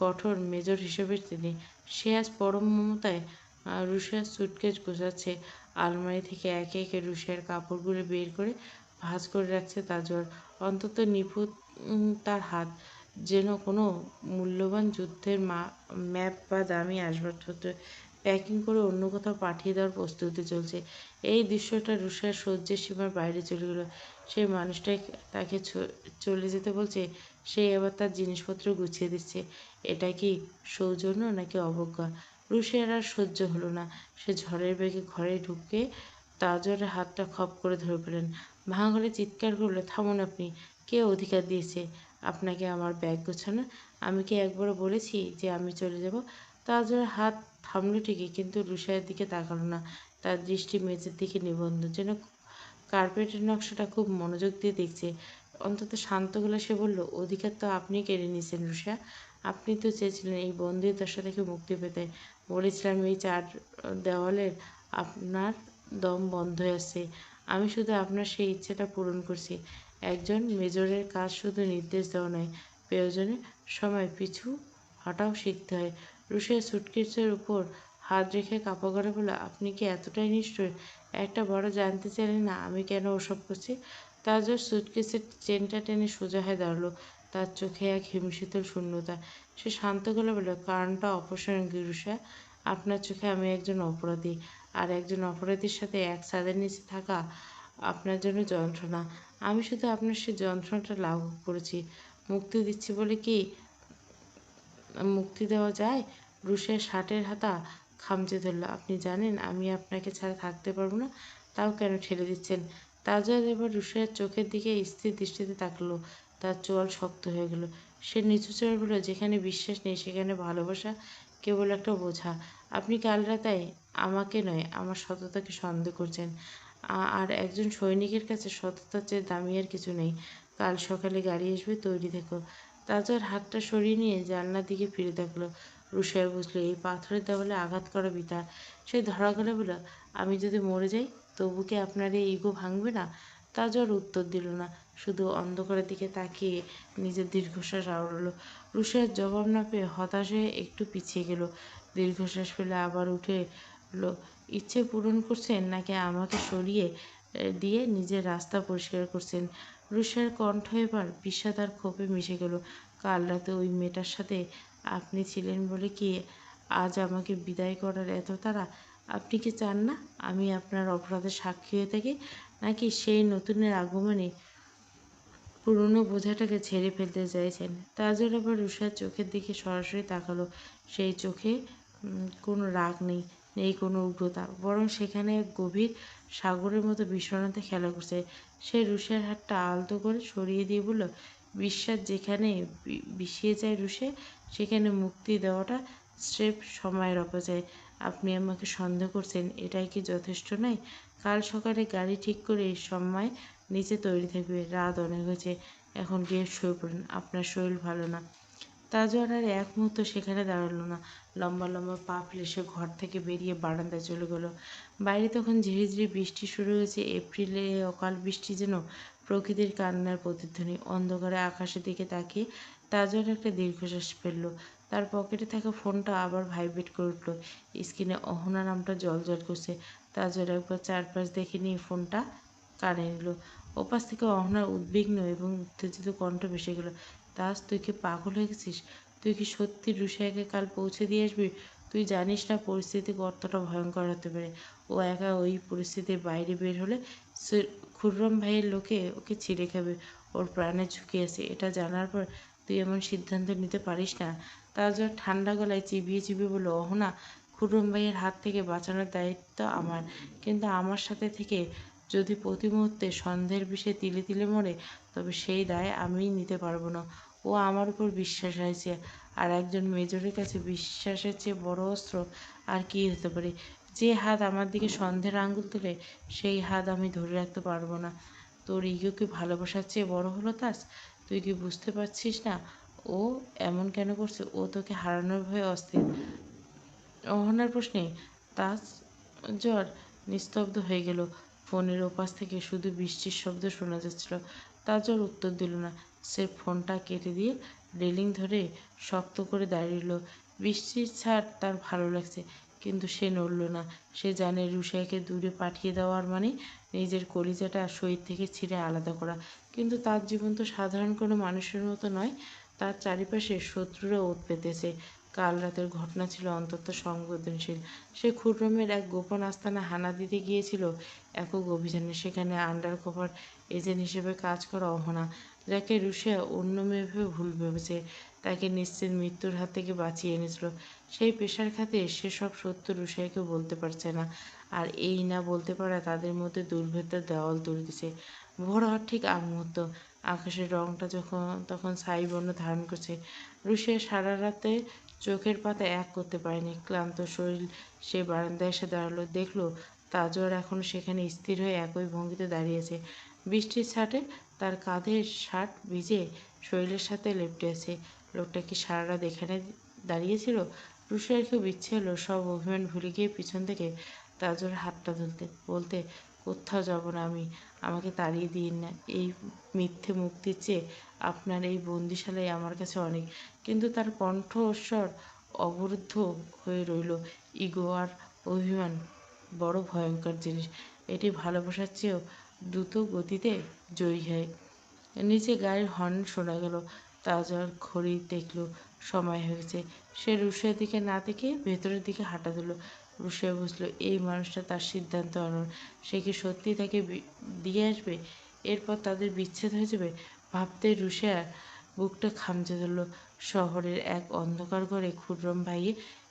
কঠোর মেজর হিসেবে চেনে, সে আজ পরম মমতায় রুশাইয়ের সুটকেস গোছাচ্ছে। আলমারি থেকে একে একে রুশাইয়ের কাপড়গুলো বের করে ভাঁজ করে রাখছে তাজওয়ার। অত্যন্ত নিখুঁত তার হাত, যেন কোনো মূল্যবান যুদ্ধের ম্যাপ বা দামি আসবাবপত্র প্যাকিং করে অন্য কোথাও পাঠিয়ে দেওয়ার প্রস্তুতি চলছে। এই দৃশ্যটা রুশাইয়ের সহ্যের সীমার বাইরে চলে গেল। সেই মানুষটাই তাকে চলে যেতে বলছে, সেই আবার তার জিনিসপত্র গুছিয়ে দিচ্ছে। এটা কি সৌজন্য নাকি অবজ্ঞা? রুশাইয়ের আর সহ্য হলো না। সে ঝড়ের বেগে ঘরে ঢুকে তাজওয়ারের হাতটা খপ করে ধরে ফেলেন। ভাঙা গলায় চিৎকার করলো, থামুন আপনি! কে অধিকার দিয়েছে আপনাকে আমার ব্যাগ গোছানোর? আমি কি একবারও বলেছি যে আমি চলে যাব? তাজওয়ারের হাত থামলো ঠিকই, কিন্তু রুশাইয়ের দিকে তাকালো না। তার দৃষ্টি মেঝের দিকে নিবদ্ধ, যেন কার্পেটের নকশাটা খুব মনোযোগ দিয়ে দেখছে। অন্তত শান্ত গলায় সে বলল, অধিকার তো আপনি কেড়ে নিয়েছেন রুশাইয়া। আপনি তো চেয়েছিলেন এই বন্দির দশা থেকে মুক্তি পেতে। বলেছিলাম এই চার দেওয়ালের আপনার দম বন্ধ হয়ে আসছে। আমি শুধু আপনার সেই ইচ্ছেটা পূরণ করছি। একজন মেজরের কাজ শুধু নির্দেশ দেওয়া নয়, প্রয়োজনে সময় পিছু হটাও শিখতে হয়। রুশাইয়া সুটকেসের উপর হাত রেখে কাঁপা গলায় বলল, আপনি কি এতটাই নিষ্ঠুর? একটা বড় জানতে চাইলেন না আমি কেন ওসব করছি? তাজওয়ার সুটকেসের চেনটা টেনে সোজা হয়ে দাঁড়ালো। তার চোখে এক হিমশীতল শূন্যতা। সে শান্ত গলায় বলল, কারণটা অপ্রাসঙ্গিক রুশাইয়া। আপনার চোখে আমি একজন অপরাধী, আর একজন অপরাধীর সাথে এক ছাদের নিচে থাকা আপনার জন্য যন্ত্রণা। আমি শুধু আপনার সেই যন্ত্রণাটা লাঘব করেছি। মুক্তি দিচ্ছি বলে কি মুক্তি দেওয়া যায়? রুশাইয়া শার্টের হাতা খামচে ধরল। আপনি জানেন আমি আপনাকে ছাড়া থাকতে পারবো না, তাও কেন ঠেলে দিচ্ছেন? তাজওয়ার এবার রুশাইয়ের চোখের দিকে স্থির দৃষ্টিতে তাকালো। তার চোয়াল শক্ত হয়ে গেল। সে নিচু স্বরে বলল, যেখানে বিশ্বাস নেই সেখানে ভালোবাসা কেবল একটা বোঝা। আপনি কাল রাতে আমাকে নয়, আমার সততাকে সন্দেহ করছেন। আর একজন সৈনিকের কাছে সততার চেয়ে দামি আর কিছু নেই। কাল সকালে গাড়ি আসবে, তৈরি থেকো। তাজওয়ার হাতটা সরিয়ে নিয়ে জানলার দিকে ফিরে তাকলো। রুশাইয়া বুঝল এই পাথরের দেওয়ালে আঘাত করা বৃথা। সে ধরা গলে বলল, আমি যদি মরে যাই তবু কি আপনার এই ইগো ভাঙবে না? তাজওয়ার উত্তর দিল না, শুধু অন্ধকারের দিকে তাকিয়ে নিজের দীর্ঘশ্বাস আওড়ালো। রুশাইয়ার জবাব না পেয়ে হতাশ হয়ে একটু পিছিয়ে গেল। দীর্ঘশ্বাস ফেলে আবার উঠে এলো। ইচ্ছে পূরণ করছেন নাকি আমাকে সরিয়ে দিয়ে নিজের রাস্তা পরিষ্কার করছেন? রুশাইয়ের কণ্ঠ এবার বিষাদ আর ক্ষোভে মিশে গেল। কাল রাতে ওই মেয়েটার সাথে আপনি ছিলেন বলে কি আজ আমাকে বিদায় করার এত তাড়া? আপনি কি চান না আমি আপনার অপরাধের সাক্ষী হয়ে থাকি, নাকি সেই নতুনের আগমনে পুরনো বোঝাটাকে ঝেড়ে ফেলতে চাইছেন? তাজওয়ার আবার রুশাইয়ের চোখের দিকে সরাসরি তাকালো। সেই চোখে কোনো রাগ নেই, নেই কোনো উগ্রতা, বরং সেখানে এক গভীর সাগরের মতো বিষণ্ণতা খেলা করছে। সে রুশাইয়ের হাতটা আলতো করে সরিয়ে দিয়ে বলল, বিশ্বাস যেখানে বিষিয়ে যায় রুশে, সেখানে মুক্তি দেওয়াটা স্রেফ সময়ের অপচয়। আপনি আমাকে সন্দেহ করছেন, এটাই কি যথেষ্ট নয়? কাল সকালে গাড়ি ঠিক করে সময় নিচে তৈরি থাকবে। রাত অনেক হয়েছে, এখন গিয়ে শুয়ে পড়ুন, আপনার শরীর ভালো না। তাজওয়ার আর এক মুহূর্ত সেখানে দাঁড়ালো না। লম্বা লম্বা পা ফেলে সে ঘর থেকে বেরিয়ে বারান্দায় চলে গেল। বাইরে তখন ঝিরিঝিরি বৃষ্টি শুরু হয়েছে। এপ্রিলে অকাল বৃষ্টি যেন প্রকৃতির কান্নার প্রতিধ্বনি। অন্ধকারে আকাশের দিকে তাকিয়ে তাজওয়ার একটা দীর্ঘশ্বাস ফেলল। তার পকেটে থাকা ফোনটা আবার ভাইব্রেট করে উঠল। স্ক্রিনে অহনা নামটা জ্বলজ্বল করছে। তাজর একবার চারপাশ দেখে নিয়ে ফোনটা কানে নিল। ওপাশ থেকে অহনার উদ্বিগ্ন এবং উত্তেজিত কণ্ঠ ভেসে গেল। তাজ, তুই কি পাগল হয়ে গেছিস? তুই কি সত্যি রুশিয়াকে কাল পৌঁছে দিয়ে আসবি? তুই জানিস না পরিস্থিতি কতটা ভয়ঙ্কর হতে পারে। ও একা ওই পরিস্থিতির বাইরে বের হলে খুররম ভাইয়ের লোকে ওকে ছিঁড়ে খাবে। ওর প্রাণের ঝুঁকি আছে। এটা জানার পর তুই এমন সিদ্ধান্ত নিতে পারিস না। তাজওয়ার ঠান্ডা গলায় চিবিয়ে চিবিয়ে বলল, অহনা, খুররম ভাইয়ের হাত থেকে বাঁচানোর দায়িত্ব আমার। কিন্তু আমার সাথে থেকে যদি প্রতি মুহূর্তে সন্দেহের বিষয়ে তিলে তিলে মরে, তবে সেই দায় আমিই নিতে পারবো না। ও আমার উপর বিশ্বাস হারিয়েছে, আর একজন মেজরের কাছে বিশ্বাসের চেয়ে বড় অস্ত্র আর কী হতে পারে? যে হাত আমার দিকে সন্দেহের আঙুল তোলে, সেই হাত আমি ধরে রাখতে পারবো না। তোর ইগো কি ভালোবাসার চেয়ে বড় হলো তাস? তুই কি বুঝতে পারছিস না ও এমন কেন করছে? ও তোকে হারানোর ভয়ে অস্থির। অহনার প্রশ্নে তাজর নিস্তব্ধ হয়ে গেল। ফোনের ওপাশ থেকে শুধু বৃষ্টির শব্দ শোনা যাচ্ছিল। তাজর উত্তর দিল না। সে ফোনটা কেটে দিয়ে রেলিং ধরে শক্ত করে দাঁড়িয়ে রইল। বৃষ্টির ছাড় তার ভালো লাগছে, কিন্তু সে নড়ল না। সে জানে রুশাইকে দূরে পাঠিয়ে দেওয়ার মানে নিজের কলিজাটা শরীর থেকে ছিঁড়ে আলাদা করা। কিন্তু তার জীবন তো সাধারণ কোনো মানুষের মতো নয়। তার চারিপাশে শত্রুরা ওত পেতেছে। কাল রাতের ঘটনা ছিল অন্তত সংবেদনশীল। সে খুররমের এক গোপন আস্তানা হানা দিতে গিয়েছিল একক অভিযানে। সেখানে আন্ডারকভার এজেন্ট হিসেবে কাজ করা অহনা, যাকে রুশিয়া অন্য মেয়ে ভেবে ভুল ভেবেছে, তাকে নিশ্চিত মৃত্যুর হাত থেকে বাঁচিয়ে এনেছিল। সেই পেশার খাতে সে সব সত্য রুশিয়াকে বলতে পারছে না, আর এই না বলতে পারা তাদের মধ্যে দুর্ভেদ্য দেওয়াল তুলে দিছে। ভোর হওয়ার ঠিক আগ মুহূর্ত। আকাশের রংটা তখন ছাই বর্ণ ধারণ করছে। রুশিয়া সারা রাতে চোখের পাতা এক করতে পারেনি। ক্লান্ত শরীর সে বারান্দায় এসে দাঁড়ালো। দেখল তাজওয়ার এখনো সেখানে স্থির হয়ে একই ভঙ্গিতে দাঁড়িয়েছে। বৃষ্টির ছাটে তার কাঁধের শার্ট ভিজে শরীরের সাথে লেপ্টে আছে। লোকটা কি সারা রাত এখানে দাঁড়িয়েছিল? রুশিয়ার খুব ইচ্ছে হলো সব অভিমান ভুলে গিয়ে পিছন থেকে তাজওয়ার হাতটা ধরতে, বলতে, কোথাও যাব না আমি, আমাকে তাড়িয়ে দিন না। এই মিথ্যে মুক্তির চেয়ে আপনার এই বন্দিশালাই আমার কাছে অনেক। কিন্তু তার কণ্ঠস্বর অবরুদ্ধ হয়ে রইল। ইগো আর অভিমান বড় ভয়ঙ্কর জিনিস। এটি ভালোবাসার চেয়েও দ্রুত গতিতে জয়ী হয়। নিচে গাড়ির হর্ন শোনা গেল। তাজওয়ার ঘড়ি দেখল, সময় হয়ে গেছে। সে রুশিয়ার দিকে না দেখে ভেতরের দিকে হাঁটা দিল। রুশিয়া বুঝল এই মানুষটা তার সিদ্ধান্ত অনড়। সে কি সত্যিই তাকে দিয়ে আসবে? এরপর তাদের বিচ্ছেদ হয়ে যাবে। ভাবতে রুশিয়ার বুকটা খামচে ধরল। শহরের এক অন্ধকার ঘরে খুররম ভাই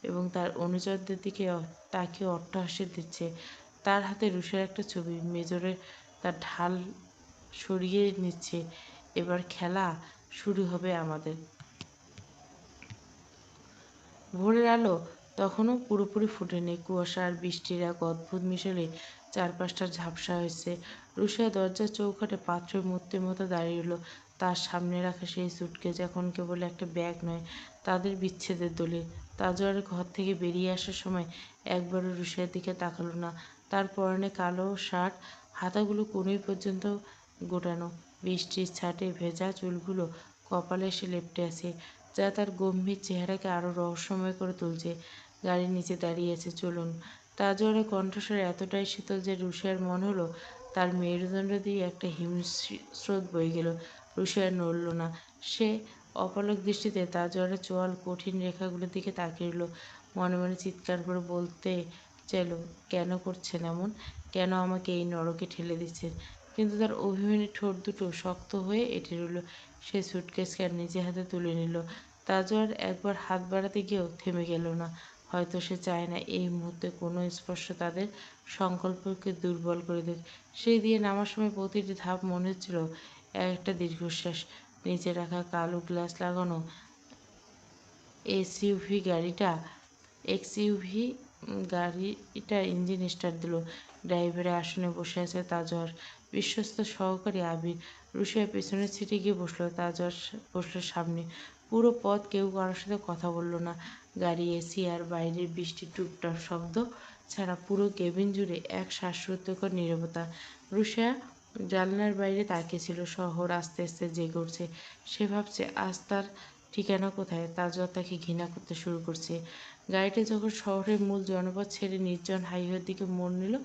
এবং তার অনুচরদের দিকে তাকিয়ে অট্টহাসি দিচ্ছে। তার হাতে রুশিয়ার একটা ছবি। মেজরের তার ঢাল সরিয়ে নিচ্ছে। এবার খেলা শুরু হবে আমাদের। ভোরের আলো তখনও পুরোপুরি ফুটেনি। কুয়াশা আর বৃষ্টির এক অদ্ভুত মিশেলে চারপাশটা ঝাপসা হয়েছে। রুশিয়া দরজার চৌকাঠে পাথরের মূর্তির মতো দাঁড়িয়ে রইল। তার সামনে রাখা সেই সুটকেস এখন কেবল একটা ব্যাগ নয়, তাদের বিচ্ছেদের দলিল। তাজওয়ারের ঘর থেকে বেরিয়ে আসার সময় একবারও রুশিয়ার দিকে তাকালো না। তার পরনে কালো শার্ট, হাতাগুলো কনুই পর্যন্ত গোটানো। বৃষ্টির ছাটে ভেজা চুলগুলো কপালে এসে লেপ্টে আছে, যা তার গম্ভীর চেহারাকে আরও রহস্যময় করে তুলছে। গাড়ির নিচে দাঁড়িয়ে আছে। চলুন। তাজওয়ারের কণ্ঠস্বর এতটাই শীতল যে রুশিয়ার মনে হলো তার মেরুদণ্ড দিয়ে একটা হিমস্রোত বয়ে গেল। রুশিয়া নড়ল না। সে অপলক দৃষ্টিতে তাজওয়ারের চোয়াল কঠিন রেখাগুলোর দিকে তাকিয়ে রইল। মনে মনে চিৎকার করে বলতে চাইল, কেন করছেন এমন? কেন আমাকে এই নরকে ঠেলে দিচ্ছেন? কিন্তু তার অভিমানী ঠোঁট দুটো শক্ত হয়ে এঁটে রইল। সে সুটকেসকে আর নিজে হাতে তুলে নিল। তাজওয়ার একবার হাত বাড়াতে গিয়েও থেমে গেল না। হয়তো সে চায় না এই মুহূর্তে কোনো স্পর্শ তাদের সংকল্পকে দুর্বল করে দেয়। সেই দিয়ে নামার সময় প্রতিটি ধাপ মনে হচ্ছিল এক একটা দীর্ঘশ্বাস। নিচে রাখা কালো গ্লাস লাগানো এসইউভি গাড়িটা এক্সইউভি গাড়িটা ইঞ্জিন স্টার্ট দিল। ড্রাইভারের আসনে বসে আছে তাজওয়ার বিশ্বস্ত সহকারী আবির। রুশিয়া পেছনের সিটে গিয়ে বসল। তাজওয়ার বসল সামনে। পুরো পথ কেউ কারোর সাথে কথা বলল না। গাড়ি এসি আর বাইরের বৃষ্টির টুপটাপ শব্দ ছাড়া পুরো কেবিন জুড়ে এক শ্বাসরুদ্ধকর নীরবতা। রুশিয়া জানলার বাইরে তাকিয়েছিল। শহর আস্তে আস্তে জেগে উঠছে। সে ভাবছে আজ তার ঠিকানা কোথায়? তাজওয়ার তাকে ঘৃণা করতে শুরু করছে। গাড়িটি যখন শহরের মূল জনপদ ছেড়ে নির্জন হাইওয়ের দিকে মোড় নিল,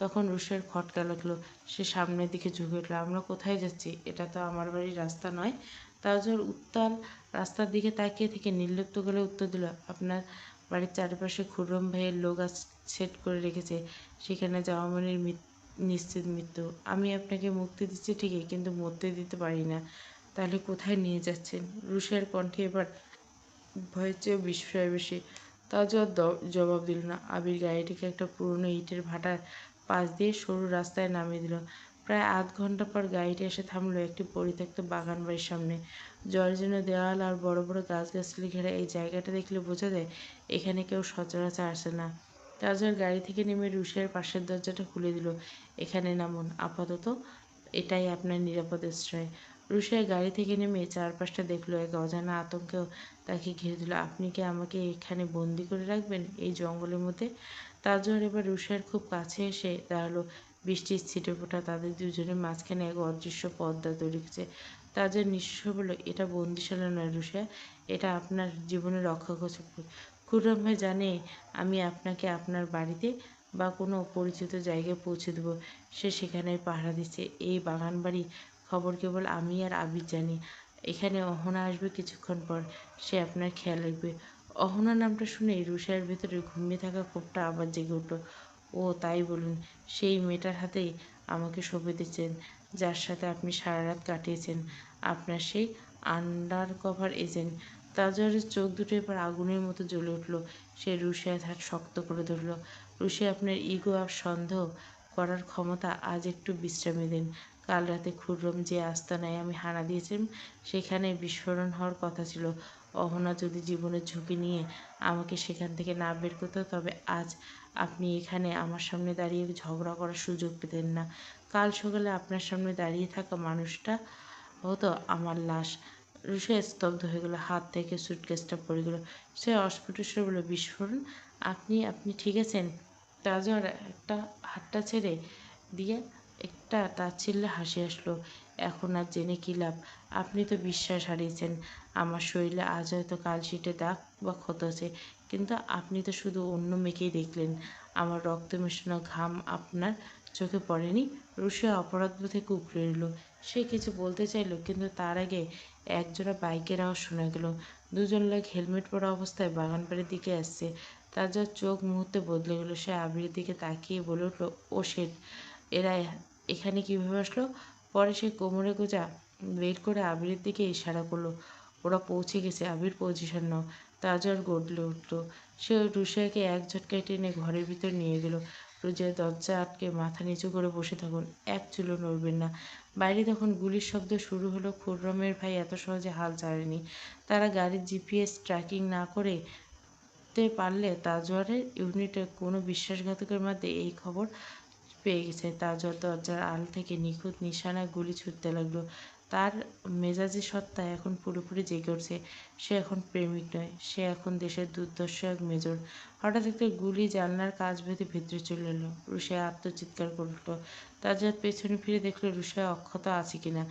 তখন রুশের খটকা লাগলো। সে সামনের দিকে ঝুঁকে উঠল। আমরা কোথায় যাচ্ছি? এটা তো আমার বাড়ির রাস্তা নয়। তাজওয়ার উত্তাল রাস্তার দিকে তাকিয়ে থেকে নির্লিপ্ত গলায় উত্তর দিল, আপনার বাড়ির চারপাশে খুররম ভাইয়ের লোক সেট করে রেখেছে। সেখানে যাওয়া মানে নিশ্চিত মৃত্যু। আমি আপনাকে মুক্তি দিচ্ছি ঠিকই, কিন্তু মরতে দিতে পারি না। তাহলে কোথায় নিয়ে যাচ্ছেন? রুশের কণ্ঠে এবার ভয়ের চেয়েও বিস্ময় বেশি। তাজওয়ার জবাব দিল না। আবির গাড়িটিকে একটা পুরনো ইটের ভাটার পাশ দিয়ে সরু রাস্তায় নামিয়ে দিল। প্রায় আধ ঘন্টা পর গাড়িটি এসে থামল একটি পরিত্যক্ত বাগান বাড়ির সামনে। জর্জীর্ণ দেওয়াল আর বড় বড় গাছগাছালি ঘেরা এই জায়গাটা দেখলে বোঝা যায় এখানে কেউ সচরাচর আসে না। তাজওয়ার গাড়ি থেকে নেমে রুশের পাশের দরজাটা খুলে দিল। এখানে নামুন, আপাতত এটাই আপনার নিরাপদ আশ্রয়। রুশিয়া গাড়ি থেকে নেমে চারপাশটা দেখলো। এক অজানা আতঙ্কেও তাকে ঘিরে দিল। আপনি কি আমাকে এখানে বন্দি করে রাখবেন, এই জঙ্গলের মধ্যে? তাজওয়ার এবার রুশিয়ার খুব কাছে এসে দাঁড়ালো। বৃষ্টির ছিটেফোঁটা তাদের দুজনের মাঝখানে এক অদৃশ্য পর্দা তৈরি করেছে। তাজওয়ার নিঃশ্বাস বলল, এটা বন্দিশালা নয় রুশিয়া, এটা আপনার জীবনে রক্ষা কবচ। খুররম ভাই জানে আমি আপনাকে আপনার বাড়িতে বা কোনো পরিচিত জায়গায় পৌঁছে দেব। সে সেখানেই পাহারা দিচ্ছে। এই বাগান বাড়ি খবর কেবল আমি আর আবির জানি। এখানে অহনা আসবে কিছুক্ষণ পর। সে আপনার খেয়াল রাখবে। অহনা নামটা শুনেই রুষার ভেতরে ঘুমিয়ে থাকা ক্ষোভটা আবার জেগে উঠল। ও তাই বলুন, সেই মেয়েটার হাতেই আমাকে সঁপে দিচ্ছেন, যার সাথে আপনি সারা রাত কাটিয়েছেন। আপনার সেই আন্ডার কভার এজেন্ট। তাজওয়ারের চোখ দুটো এবার আগুনের মতো জ্বলে উঠল। সে রুশিয়ার হাত শক্ত করে ধরল। রুশিয়া, আপনার ইগো আর সন্দেহ করার ক্ষমতা আজ একটু বিশ্রামে দিন। কাল রাতে খুররম যে আস্তানায় আমি হানা দিয়েছিলাম, সেখানে বিস্ফোরণ হওয়ার কথা ছিল। অহনা যদি জীবনের ঝুঁকি নিয়ে আমাকে সেখান থেকে না বের করত, তবে আজ আপনি এখানে আমার সামনে দাঁড়িয়ে ঝগড়া করার সুযোগ পেতেন না। কাল সকালে আপনার সামনে দাঁড়িয়ে থাকা মানুষটা হতো আমার লাশ। রুশিয়া স্তব্ধ হয়ে গেল। হাত থেকে সুটকেসটা পড়ে গেল। সে অস্ফুট স্বরে বলল, বিস্ফোরণ? আপনি আপনি ঠিক আছেন? তাজওয়ার একটা হাতটা ছেড়ে দিয়ে একটা তাচ্ছিল্যে হাসি আসলো। এখন আর জেনে কী লাভ? আপনি তো বিশ্বাস হারিয়েছেন। আমার শরীরে আজ হয়তো কালশিটে দাগ বা ক্ষত আছে, কিন্তু আপনি তো শুধু অন্য মেয়েকেই দেখলেন। আমার রক্ত মেশানো ঘাম আপনার চোখে পড়েনি? রুশিয়া অপরাধবোধে কুঁকড়ে রইল। সে কিছু বলতে চাইল, কিন্তু তার আগে একজোড়া বাইকের আওয়াজ শোনা গেল। দুজন লোক হেলমেট পরা অবস্থায় বাগানবাড়ির দিকে আসছে। তার যা চোখ মুহূর্তে বদলে গেল। সে আবিরের দিকে তাকিয়ে বলে উঠল, ও শেট, এরা এখানে কীভাবে আসলো? পরে সে কোমরে গোঁজা বের করে আবিরের দিকে ইশারা করলো। ওরা পৌঁছে গেছে, আবির পজিশন নাও। তাজওয়ার গড়লে উঠল। সে রুশিয়াকে এক ঝটকায় টেনে ঘরের ভিতর নিয়ে গেল। রুজিয়া, দরজা আটকে মাথা নিচু করে বসে থাকুন, এক চুলও নড়বেন না। বাইরে তখন গুলির শব্দ শুরু হলো। খুররমের ভাই এত সহজে হাল ছাড়েনি। তারা গাড়ির জিপিএস ট্র্যাকিং না করে পারলে তাজওয়ারের ইউনিটের কোনো বিশ্বাসঘাতকের মাধ্যমে এই খবর পেয়ে গেছে। তাজওয়ার দরজার আড়াল থেকে নিখুঁত নিশানায় গুলি ছুটতে লাগলো। তার মেজাজি সত্তা এখন পুরোপুরি জেগে উঠছে। সে এখন প্রেমিক নয়, সে এখন দেশের দুর্ধর্ষ এক মেজর। হঠাৎ একটা গুলি জানলার কাঁচ ভেদে ভেতরে চলে এলো। রুশিয়া আত্মচিৎকার করে উঠল। তাজওয়ার পেছনে ফিরে দেখলো রুশিয়া অক্ষত আছে কিনা।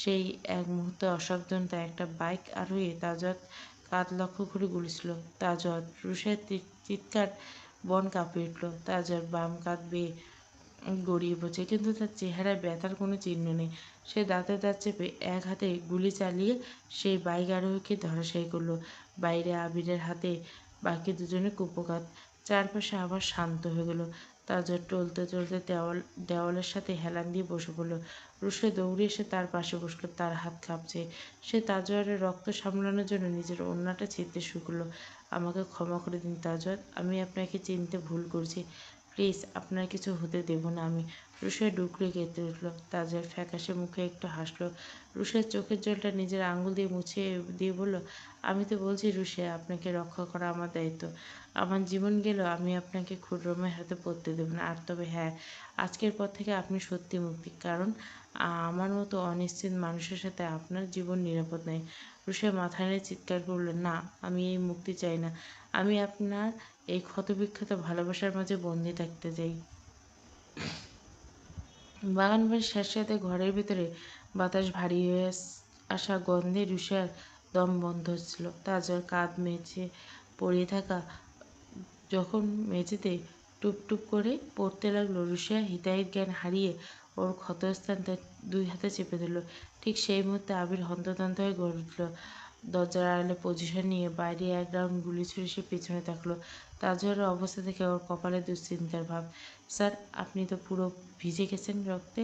সেই এক মুহূর্তে অসাবধানতায় একটা বাইক আরোহী তাজওয়ার কাঁধ লক্ষ্য করে গুলি ছিল। তাজওয়ার! রুশিয়ার চিৎকার বন কাঁপিয়ে উঠল। তাজওয়ার বাম কাঁধ বেয়ে গড়িয়ে পড়ছে, কিন্তু তার চেহারায় ব্যথার কোনো চিহ্ন নেই। সে দাঁতে দাঁত চেপে এক হাতে গুলি চালিয়ে সেই বাইক আরোহীকে ধরাশায়ী করল। বাইরে আবিরের হাতে বাকি দুজনের কুপোকাত। চারপাশে আবার শান্ত হয়ে গেল। তাজওয়ার টলতে টলতে দেওয়ালের সাথে হেলান দিয়ে বসে পড়ল। রুশে দৌড়ে এসে তার পাশে বসল। তার হাত কাঁপছে। সে তাজওয়ারের রক্ত সামলানোর জন্য নিজের ওড়নাটা ছিঁড়তে শুরু করল। আমাকে ক্ষমা করে দিন তাজওয়ার, আমি আপনাকে চিনতে ভুল করেছি। প্লিজ, আপনার কিছু হতে দেব না আমি। রুশিয়া ডুকরে কেঁদে উঠল। তাজের ফ্যাকাশে মুখে একটু হাসল। রুশিয়ার চোখের জলটা নিজের আঙুল দিয়ে মুছিয়ে দিয়ে বলল, আমি তো বলছি রুশিয়া, আপনাকে রক্ষা করা আমার দায়িত্ব। আমার জীবন গেলেও আমি আপনাকে খুররমের হাতে পড়তে দেব না। আর তবে হ্যাঁ, আজকের পর থেকে আপনি সত্যি মুক্তি, কারণ আমার মতো অনিশ্চিত মানুষের সাথে আপনার জীবন নিরাপদ নয়। রুশিয়া মাথা নেড়ে চিৎকার করল, না, আমি এই মুক্তি চাই না। আমি আপনার এই ক্ষতবিক্ষত ভালোবাসার মাঝে বন্দি থাকতে চাই। বাগানবাড়ির স্যাঁতস্যাঁতে ঘরের ভিতরে বাতাস ভারী হয়ে আসা গন্ধে রুষার দম বন্ধ হচ্ছিল। তাজওয়ার কাঁধ মেঝে পড়িয়ে থাকা যখন মেঝেতে টুপ টুপ করে পড়তে লাগলো, রুষা হিতাহিত জ্ঞান হারিয়ে ওর ক্ষতস্থান তার 2 হাতে চেপে ধরল। ঠিক সেই মুহূর্তে আবির হন্তদন্ত হয়ে গড়ে উঠল। দরজার আড়ালে পজিশন নিয়ে বাইরে এক রাউন্ড গুলি ছুড়ে সে পেছনে তাকলো। তাজওয়ারের অবস্থা দেখে ওর কপালে দুশ্চিন্তার ভাব। স্যার, আপনি তো পুরো ভিজে গেছেন রক্তে।